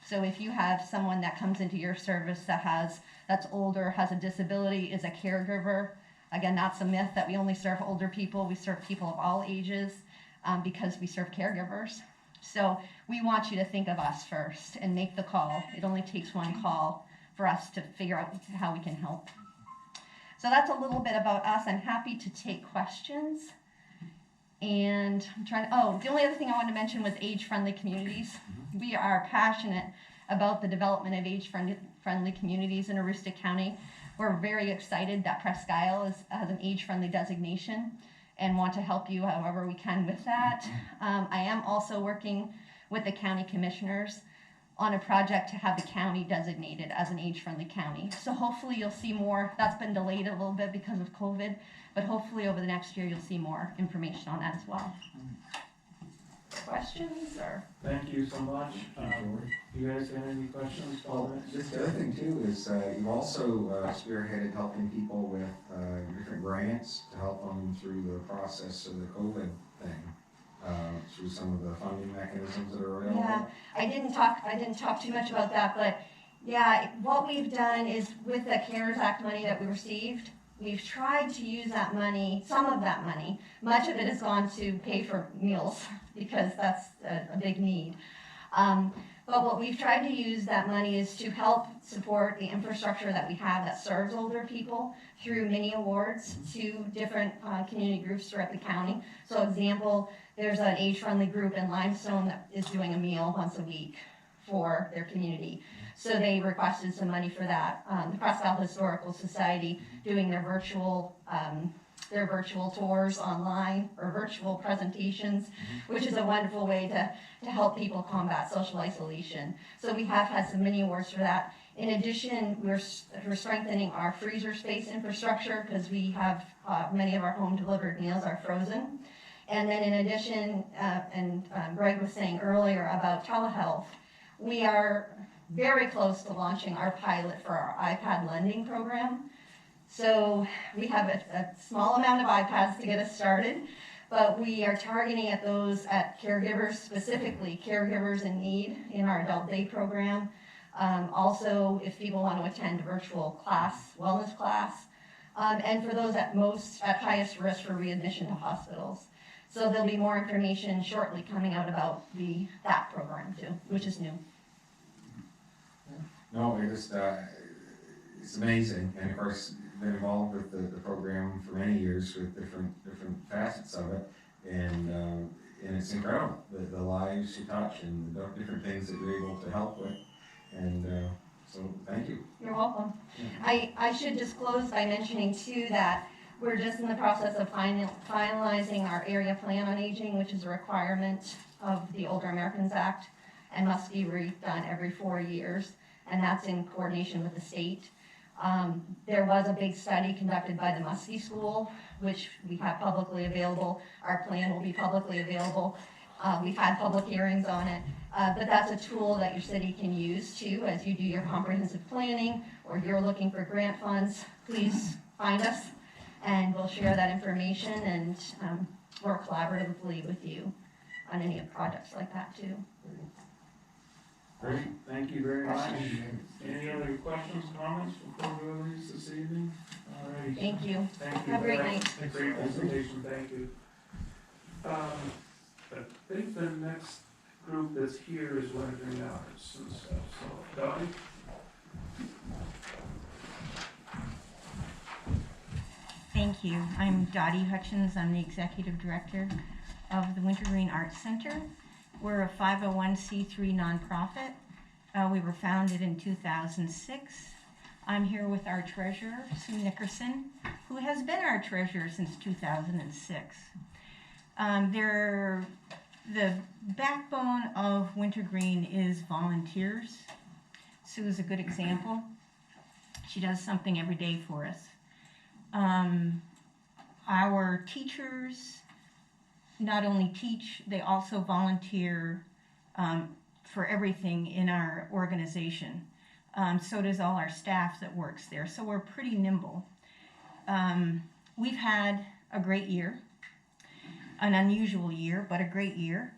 So if you have someone that comes into your service that's older, has a disability, is a caregiver, again, that's a myth that we only serve older people. We serve people of all ages because we serve caregivers. So we want you to think of us first and make the call. It only takes one call for us to figure out how we can help. So that's a little bit about us. I'm happy to take questions. And the only other thing I wanted to mention was age-friendly communities. We are passionate about the development of age-friendly communities in Aroostook County. We're very excited that Presque has an age-friendly designation and want to help you however we can with that. I am also working with the county commissioners on a project to have the county designated as an age-friendly county. So hopefully you'll see more. That's been delayed a little bit because of COVID, but hopefully over the next year you'll see more information on that as well. Questions or? Thank you so much. You guys have any questions? Just the other thing too is you've also spearheaded helping people with different grants to help them through the process of the COVID thing. Through some of the funding mechanisms that are available. Yeah, I didn't talk too much about that, but yeah, what we've done is with the CARES Act money that we received, we've tried to use that money, some of that money. Much of it has gone to pay for meals because that's a big need. But what we've tried to use that money is to help support the infrastructure that we have that serves older people through mini awards to different community groups throughout the county. So example, there's an age-friendly group in Limestone that is doing a meal once a week for their community. So they requested some money for that. The Presque Historical Society doing their virtual tours online or virtual presentations, which is a wonderful way to help people combat social isolation. So we have had some mini awards for that. In addition, we're strengthening our freezer space infrastructure because we have many of our home delivered meals are frozen. And then in addition, Greg was saying earlier about telehealth, we are very close to launching our pilot for our iPad lending program. So we have a small amount of iPads to get us started, but we are targeting at caregivers, specifically caregivers in need in our adult day program. Also, if people want to attend a virtual class, wellness class, and for those at highest risk for readmission to hospitals. So there'll be more information shortly coming out about that program too, which is new. No, it's amazing, and of course, been involved with the program for many years with different facets of it, and it's incredible the lives you touch and the different things that you're able to help with, and so thank you. You're welcome. I should just close by mentioning too that we're just in the process of finalizing our area plan on aging, which is a requirement of the Older Americans Act and must be redone every 4 years, and that's in coordination with the state. There was a big study conducted by the Muskie School, which we have publicly available. Our plan will be publicly available. We've had public hearings on it, but that's a tool that your city can use too as you do your comprehensive planning or you're looking for grant funds. Please find us and we'll share that information and work collaboratively with you on any projects like that too. Great, thank you very much. Any other questions, comments before we release this evening? All right. Thank you. Thank you. Have a great night. Great presentation, thank you. I think the next group that's here is Wintering Arts and stuff, so Dottie? Thank you. I'm Dottie Hutchins. I'm the Executive Director of the Wintergreen Arts Center. We're a 501c3 nonprofit. We were founded in 2006. I'm here with our treasurer, Sue Nickerson, who has been our treasurer since 2006. The backbone of Wintergreen is volunteers. Sue is a good example. She does something every day for us. Our teachers not only teach, they also volunteer for everything in our organization. So does all our staff that works there. So we're pretty nimble. We've had a great year, an unusual year, but a great year.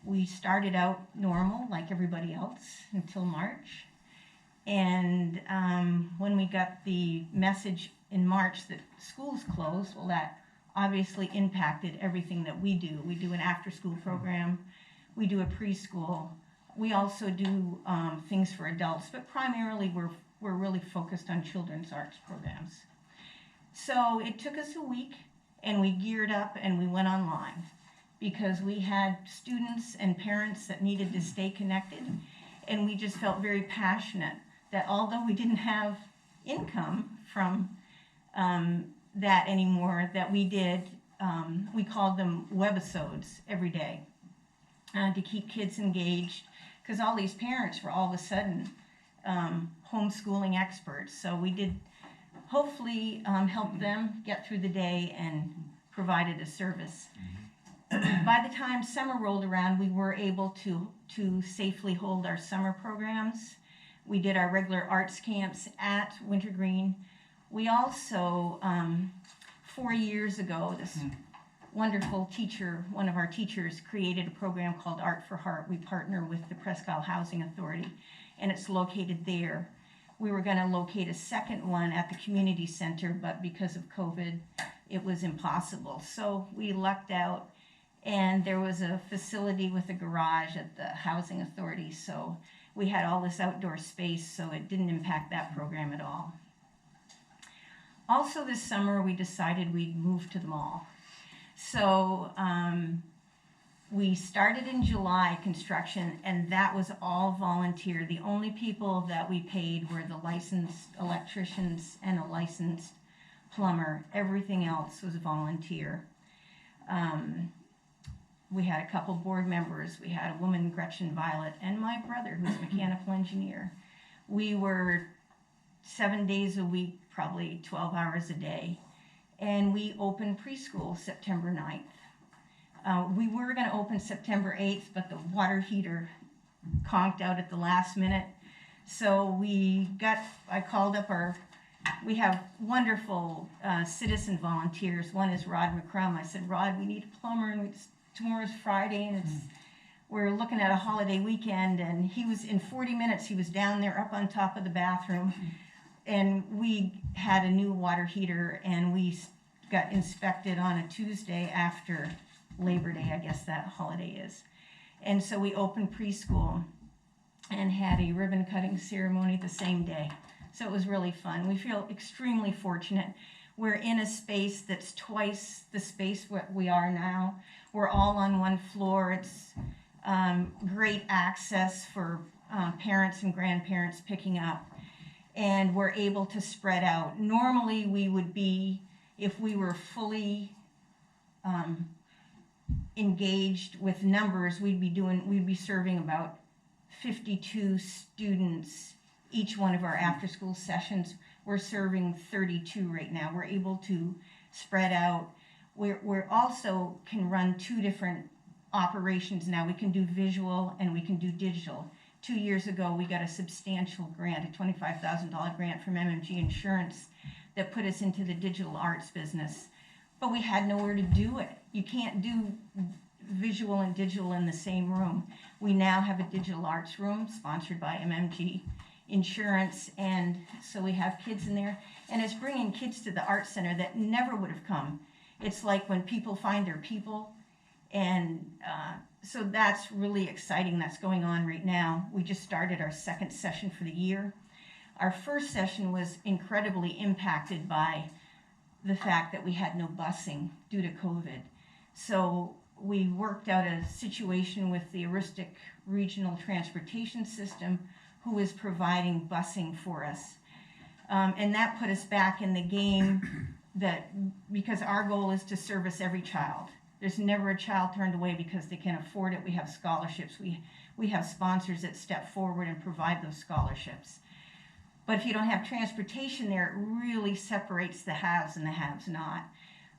We started out normal like everybody else until March. And when we got the message in March that schools closed, well, that obviously impacted everything that we do. We do an after-school program. We do a preschool. We also do things for adults, but primarily we're really focused on children's arts programs. So it took us a week, and we geared up and we went online because we had students and parents that needed to stay connected, and we just felt very passionate that although we didn't have income from that anymore, that we did, we called them webisodes every day to keep kids engaged, because all these parents were all of a sudden homeschooling experts. So we did hopefully help them get through the day and provided a service. By the time summer rolled around, we were able to safely hold our summer programs. We did our regular arts camps at Wintergreen. We also, 4 years ago, this wonderful teacher, one of our teachers, created a program called Art for Heart. We partner with the Presque Housing Authority, and it's located there. We were going to locate a second one at the community center, but because of COVID, it was impossible. So we lucked out, and there was a facility with a garage at the housing authority, so we had all this outdoor space, so it didn't impact that program at all. Also this summer, we decided we'd move to the mall. So we started in July construction, and that was all volunteer. The only people that we paid were the licensed electricians and a licensed plumber. Everything else was volunteer. We had a couple board members. We had a woman, Gretchen Violet, and my brother, who's a mechanical engineer. We were 7 days a week, probably 12 hours a day. And we opened preschool September 9th. We were going to open September 8th, but the water heater conked out at the last minute. So I called up we have wonderful citizen volunteers. One is Rod McCrum. I said, Rod, we need a plumber, and tomorrow's Friday, and we're looking at a holiday weekend, and he was, in 40 minutes, he was down there up on top of the bathroom, and we had a new water heater, and we got inspected on a Tuesday after Labor Day, I guess that holiday is. And so we opened preschool and had a ribbon cutting ceremony the same day. So it was really fun. We feel extremely fortunate. We're in a space that's twice the space what we are now. We're all on one floor. It's great access for parents and grandparents picking up. And we're able to spread out. Normally we would be, if we were fully engaged with numbers, we'd be serving about 52 students each one of our after-school sessions. We're serving 32 right now. We're able to spread out. We're also can run 2 different operations now. We can do visual and we can do digital. 2 years ago, we got a substantial grant, a $25,000 grant from MMG Insurance that put us into the digital arts business. But we had nowhere to do it. You can't do visual and digital in the same room. We now have a digital arts room sponsored by MMG Insurance, and so we have kids in there. And it's bringing kids to the Arts Center that never would have come. It's like when people find their people, and so that's really exciting. That's going on right now. We just started our second session for the year. Our first session was incredibly impacted by the fact that we had no busing due to COVID. So we worked out a situation with the Aristic Regional Transportation System, who is providing busing for us. And that put us back in the game because our goal is to service every child. There's never a child turned away because they can't afford it. We have scholarships. We have sponsors that step forward and provide those scholarships. But if you don't have transportation there, it really separates the haves and the haves not.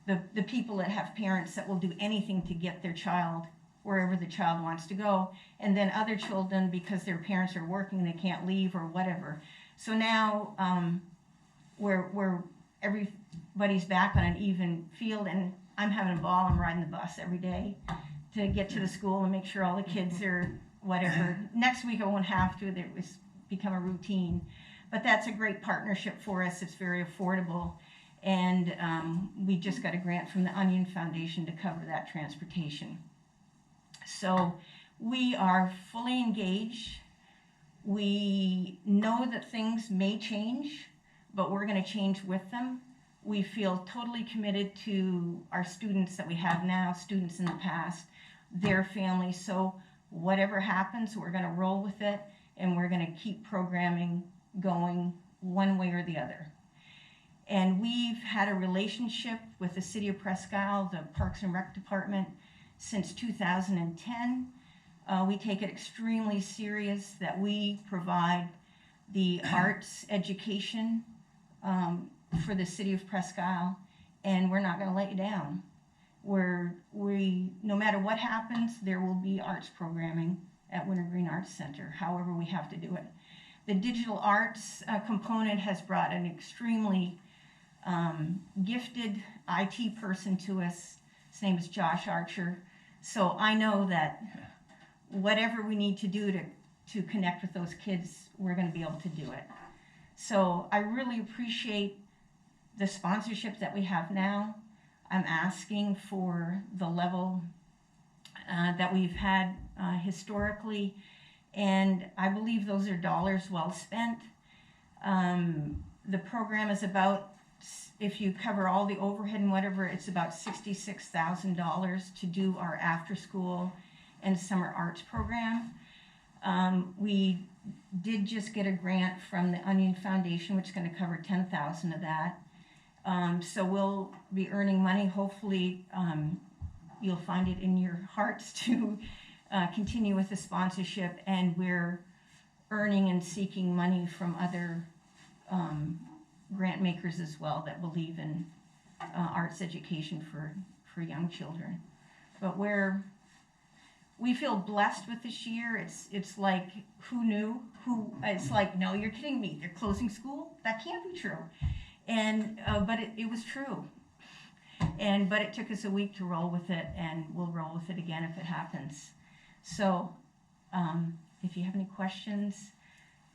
The people that have parents that will do anything to get their child wherever the child wants to go, and then other children, because their parents are working, they can't leave or whatever. So now we're everybody's back on an even field, and I'm having a ball. I'm riding the bus every day to get to the school and make sure all the kids are whatever. Next week I won't have to. It was become a routine. But that's a great partnership for us. It's very affordable. And we just got a grant from the Onion Foundation to cover that transportation. So we are fully engaged. We know that things may change, but we're going to change with them. We feel totally committed to our students that we have now, students in the past, their families. So whatever happens, we're going to roll with it, and we're going to keep programming going one way or the other. And we've had a relationship with the City of Presque, the Parks and Rec Department, since 2010. We take it extremely serious that we provide the arts education for the City of Presque, and we're not going to let you down. No matter what happens, there will be arts programming at Wintergreen Arts Center, however we have to do it. The digital arts component has brought an extremely gifted IT person to us. His name is Josh Archer. So I know that whatever we need to do to connect with those kids, we're going to be able to do it. So I really appreciate the sponsorship that we have now. I'm asking for the level that we've had historically, and I believe those are dollars well spent. The program is about, if you cover all the overhead and whatever, it's about $66,000 to do our after-school and summer arts program. We did just get a grant from the Onion Foundation, which is going to cover $10,000 of that. So we'll be earning money. Hopefully, you'll find it in your hearts to continue with the sponsorship, and we're earning and seeking money from other grant makers as well that believe in arts education for young children. But we feel blessed with this year. It's like, who knew? It's like, no, you're kidding me. They're closing school? That can't be true. And but it was true. But it took us a week to roll with it, and we'll roll with it again if it happens. So if you have any questions,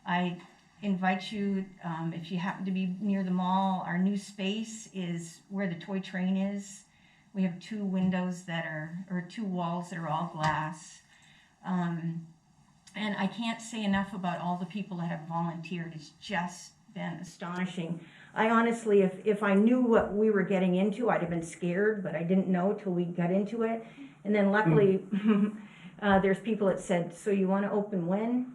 I invite you, if you happen to be near the mall, our new space is where the toy train is. We have 2 windows or 2 walls that are all glass. And I can't say enough about all the people that have volunteered. It's just been astonishing. I honestly, if I knew what we were getting into, I'd have been scared, but I didn't know till we got into it. And then luckily, there's people that said, so you want to open when?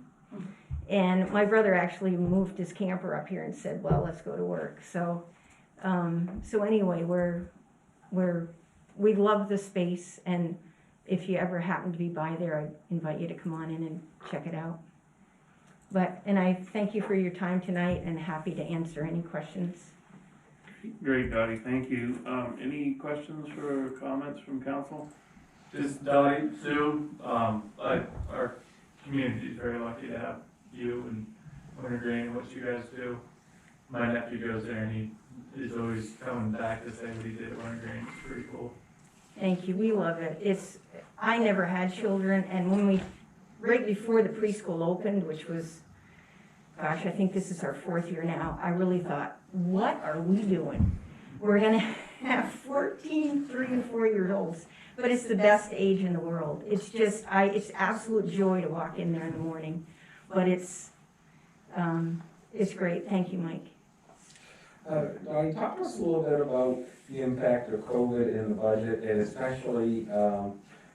And my brother actually moved his camper up here and said, well, let's go to work. So anyway, we love the space, and if you ever happen to be by there, I invite you to come on in and check it out. And I thank you for your time tonight, and happy to answer any questions. Great, Dottie, thank you. Any questions or comments from council? Just Dottie, Sue, our community is very lucky to have you and Wintergreen and what you guys do. My nephew goes there, and he is always coming back to say what he did at Wintergreen. It's pretty cool. Thank you. We love it. I never had children, and right before the preschool opened, which was, gosh, I think this is our 4th year now, I really thought, what are we doing? We're going to have 14, 3 and 4 year olds, but it's the best age in the world. It's just, it's absolute joy to walk in there in the morning, but it's great. Thank you, Mike. Donnie, talk to us a little bit about the impact of COVID in the budget, and especially,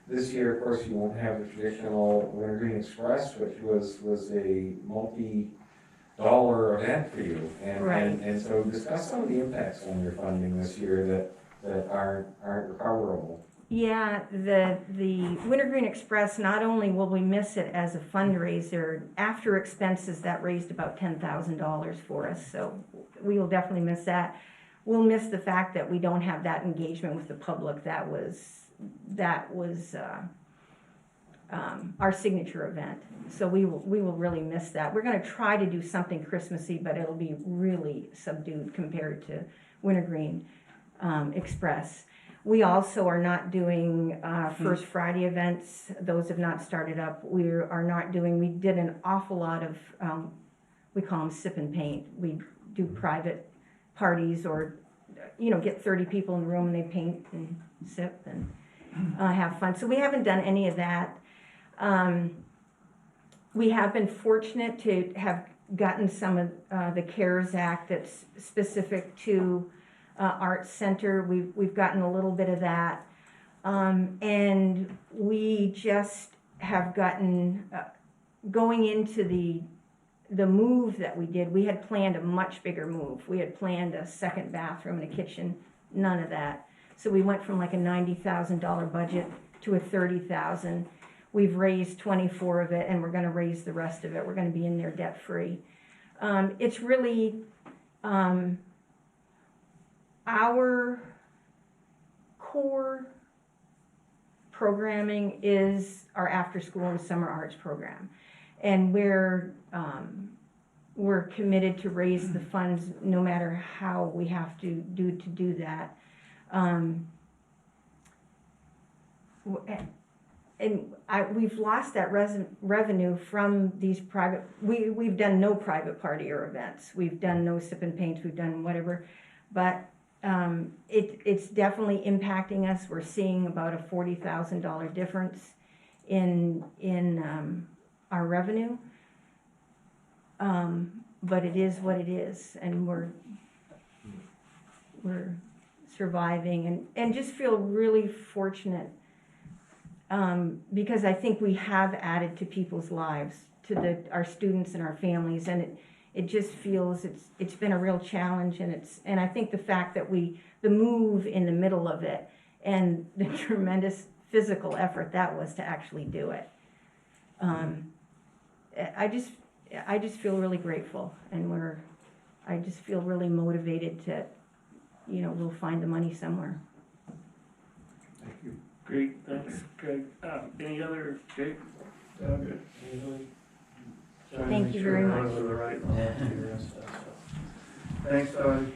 this year, of course, you won't have the traditional Wintergreen Express, which was a multi-dollar event for you. And so discuss some of the impacts on your funding this year that aren't recoverable. Yeah, the Wintergreen Express, not only will we miss it as a fundraiser, after expenses, that raised about $10,000 for us, so we will definitely miss that. We'll miss the fact that we don't have that engagement with the public. That was our signature event, so we will really miss that. We're going to try to do something Christmassy, but it'll be really subdued compared to Wintergreen Express. We also are not doing First Friday events. Those have not started up. We did an awful lot of, we call them sip and paint. We do private parties or, get 30 people in the room and they paint and sip and have fun. So we haven't done any of that. We have been fortunate to have gotten some of the CARES Act that's specific to Arts Center. We've gotten a little bit of that, and we just have gotten going into the move that we did. We had planned a much bigger move. We had planned a second bathroom and a kitchen. None of that. So we went from like a $90,000 budget to a $30,000. We've raised 24 of it, and we're going to raise the rest of it. We're going to be in there debt free. It's really our core programming is our after school and summer arts program, and we're committed to raise the funds no matter how we have to do that. We've lost that revenue from these private. We've done no private party or events. We've done no sip and paints. We've done whatever, but it's definitely impacting us. We're seeing about a $40,000 difference in our revenue, but it is what it is, and we're surviving and just feel really fortunate because I think we have added to people's lives, to our students and our families, and it just feels it's been a real challenge, and I think the fact that the move in the middle of it and the tremendous physical effort that was to actually do it. I just feel really grateful, and I just feel really motivated to, we'll find the money somewhere. Thank you. Great, thanks, Greg. Any other, Jake? Good. Thank you very much. Thanks, Doug.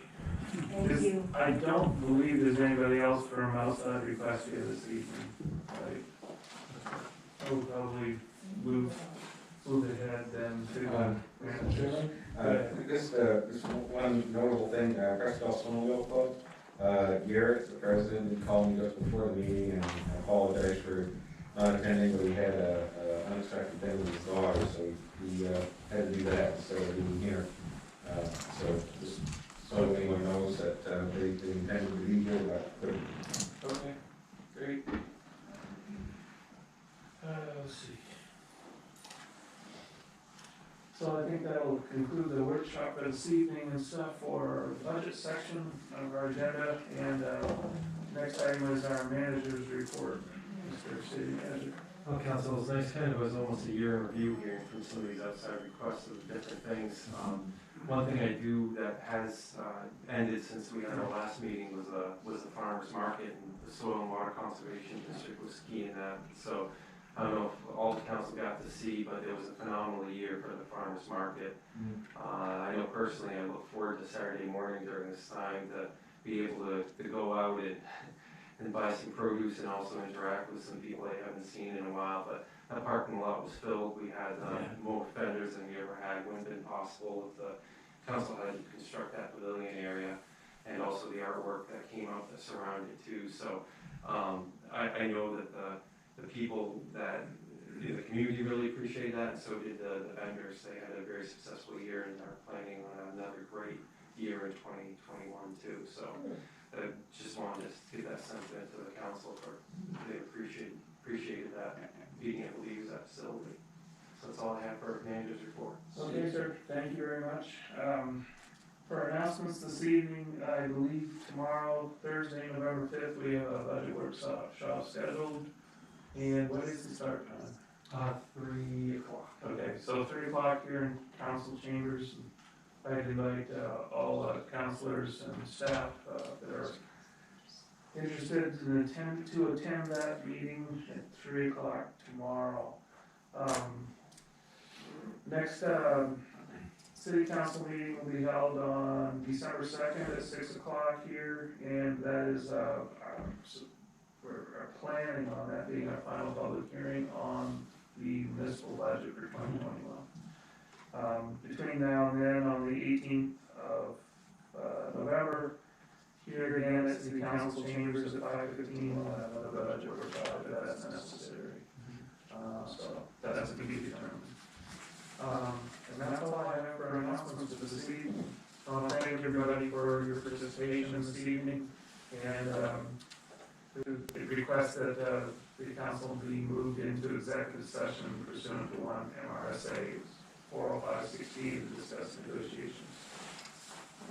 Thank you. I don't believe there's anybody else from outside request here this evening. We'll probably move ahead then to. Just one notable thing, Presque Snowmobile Club, Garrett, the president, called me just before the meeting and apologized for not attending, but he had an unexpected thing with his daughter, so he had to do that instead of being here. So just so anyone knows that they intended to be here, but couldn't. Okay, great. Let's see. So I think that will conclude the workshop for this evening and stuff for the budget section of our agenda. And next item is our manager's report, Mr. City Manager. Well, Council, it's nice, kind of was almost a year in review hearing from some of these outside requests of different things. One thing I do that has ended since we had our last meeting was the farmers market, and the soil and water conservation district was key in that. So I don't know if all the council got to see, but it was a phenomenal year for the farmers market. I know personally I look forward to Saturday morning during this time to be able to go out and buy some produce and also interact with some people I haven't seen in a while. But that parking lot was filled. We had more vendors than we ever had. Wouldn't have been possible if the council had to construct that pavilion area, and also the artwork that came out that surrounded it too. So I know that the people that the community really appreciated that, and so did the vendors. They had a very successful year and are planning on another great year in 2021 too, so I just wanted to get that sentiment to the council for, they appreciated that, being able to use that facility. So that's all I have for manager's report. Okay, sir, thank you very much. For announcements this evening, I believe tomorrow, Thursday, November 5th, we have a budget workshop scheduled. And what is the start time? 3 o'clock. Okay, so 3 o'clock here in council chambers. I'd invite all councilors and staff that are interested to attend that meeting at 3 o'clock tomorrow. Next city council meeting will be held on December 2nd at 6 o'clock here, and that is we're planning on that being our final public hearing on the municipal budget for 2021. Between now and then, on the 18th of November, here again at City Council Chambers at 5:15, we'll have another budget workshop if that's necessary. So that's to be determined. And that's all I have for announcements for this evening. I want to thank everybody for your participation this evening, and request that the council be moved into executive session pursuant to 1 MRSA 405-16 to discuss negotiations.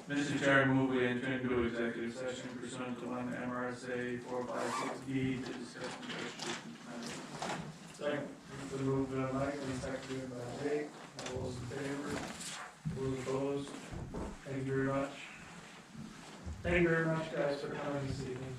Mr. Chair, I move we enter into executive session pursuant to 1 MRSA 456D to discuss negotiations. Second. Been moved by Mike and seconded by Jake. All those in favor? Those opposed? Thank you very much. Thank you very much, guys, for coming this evening.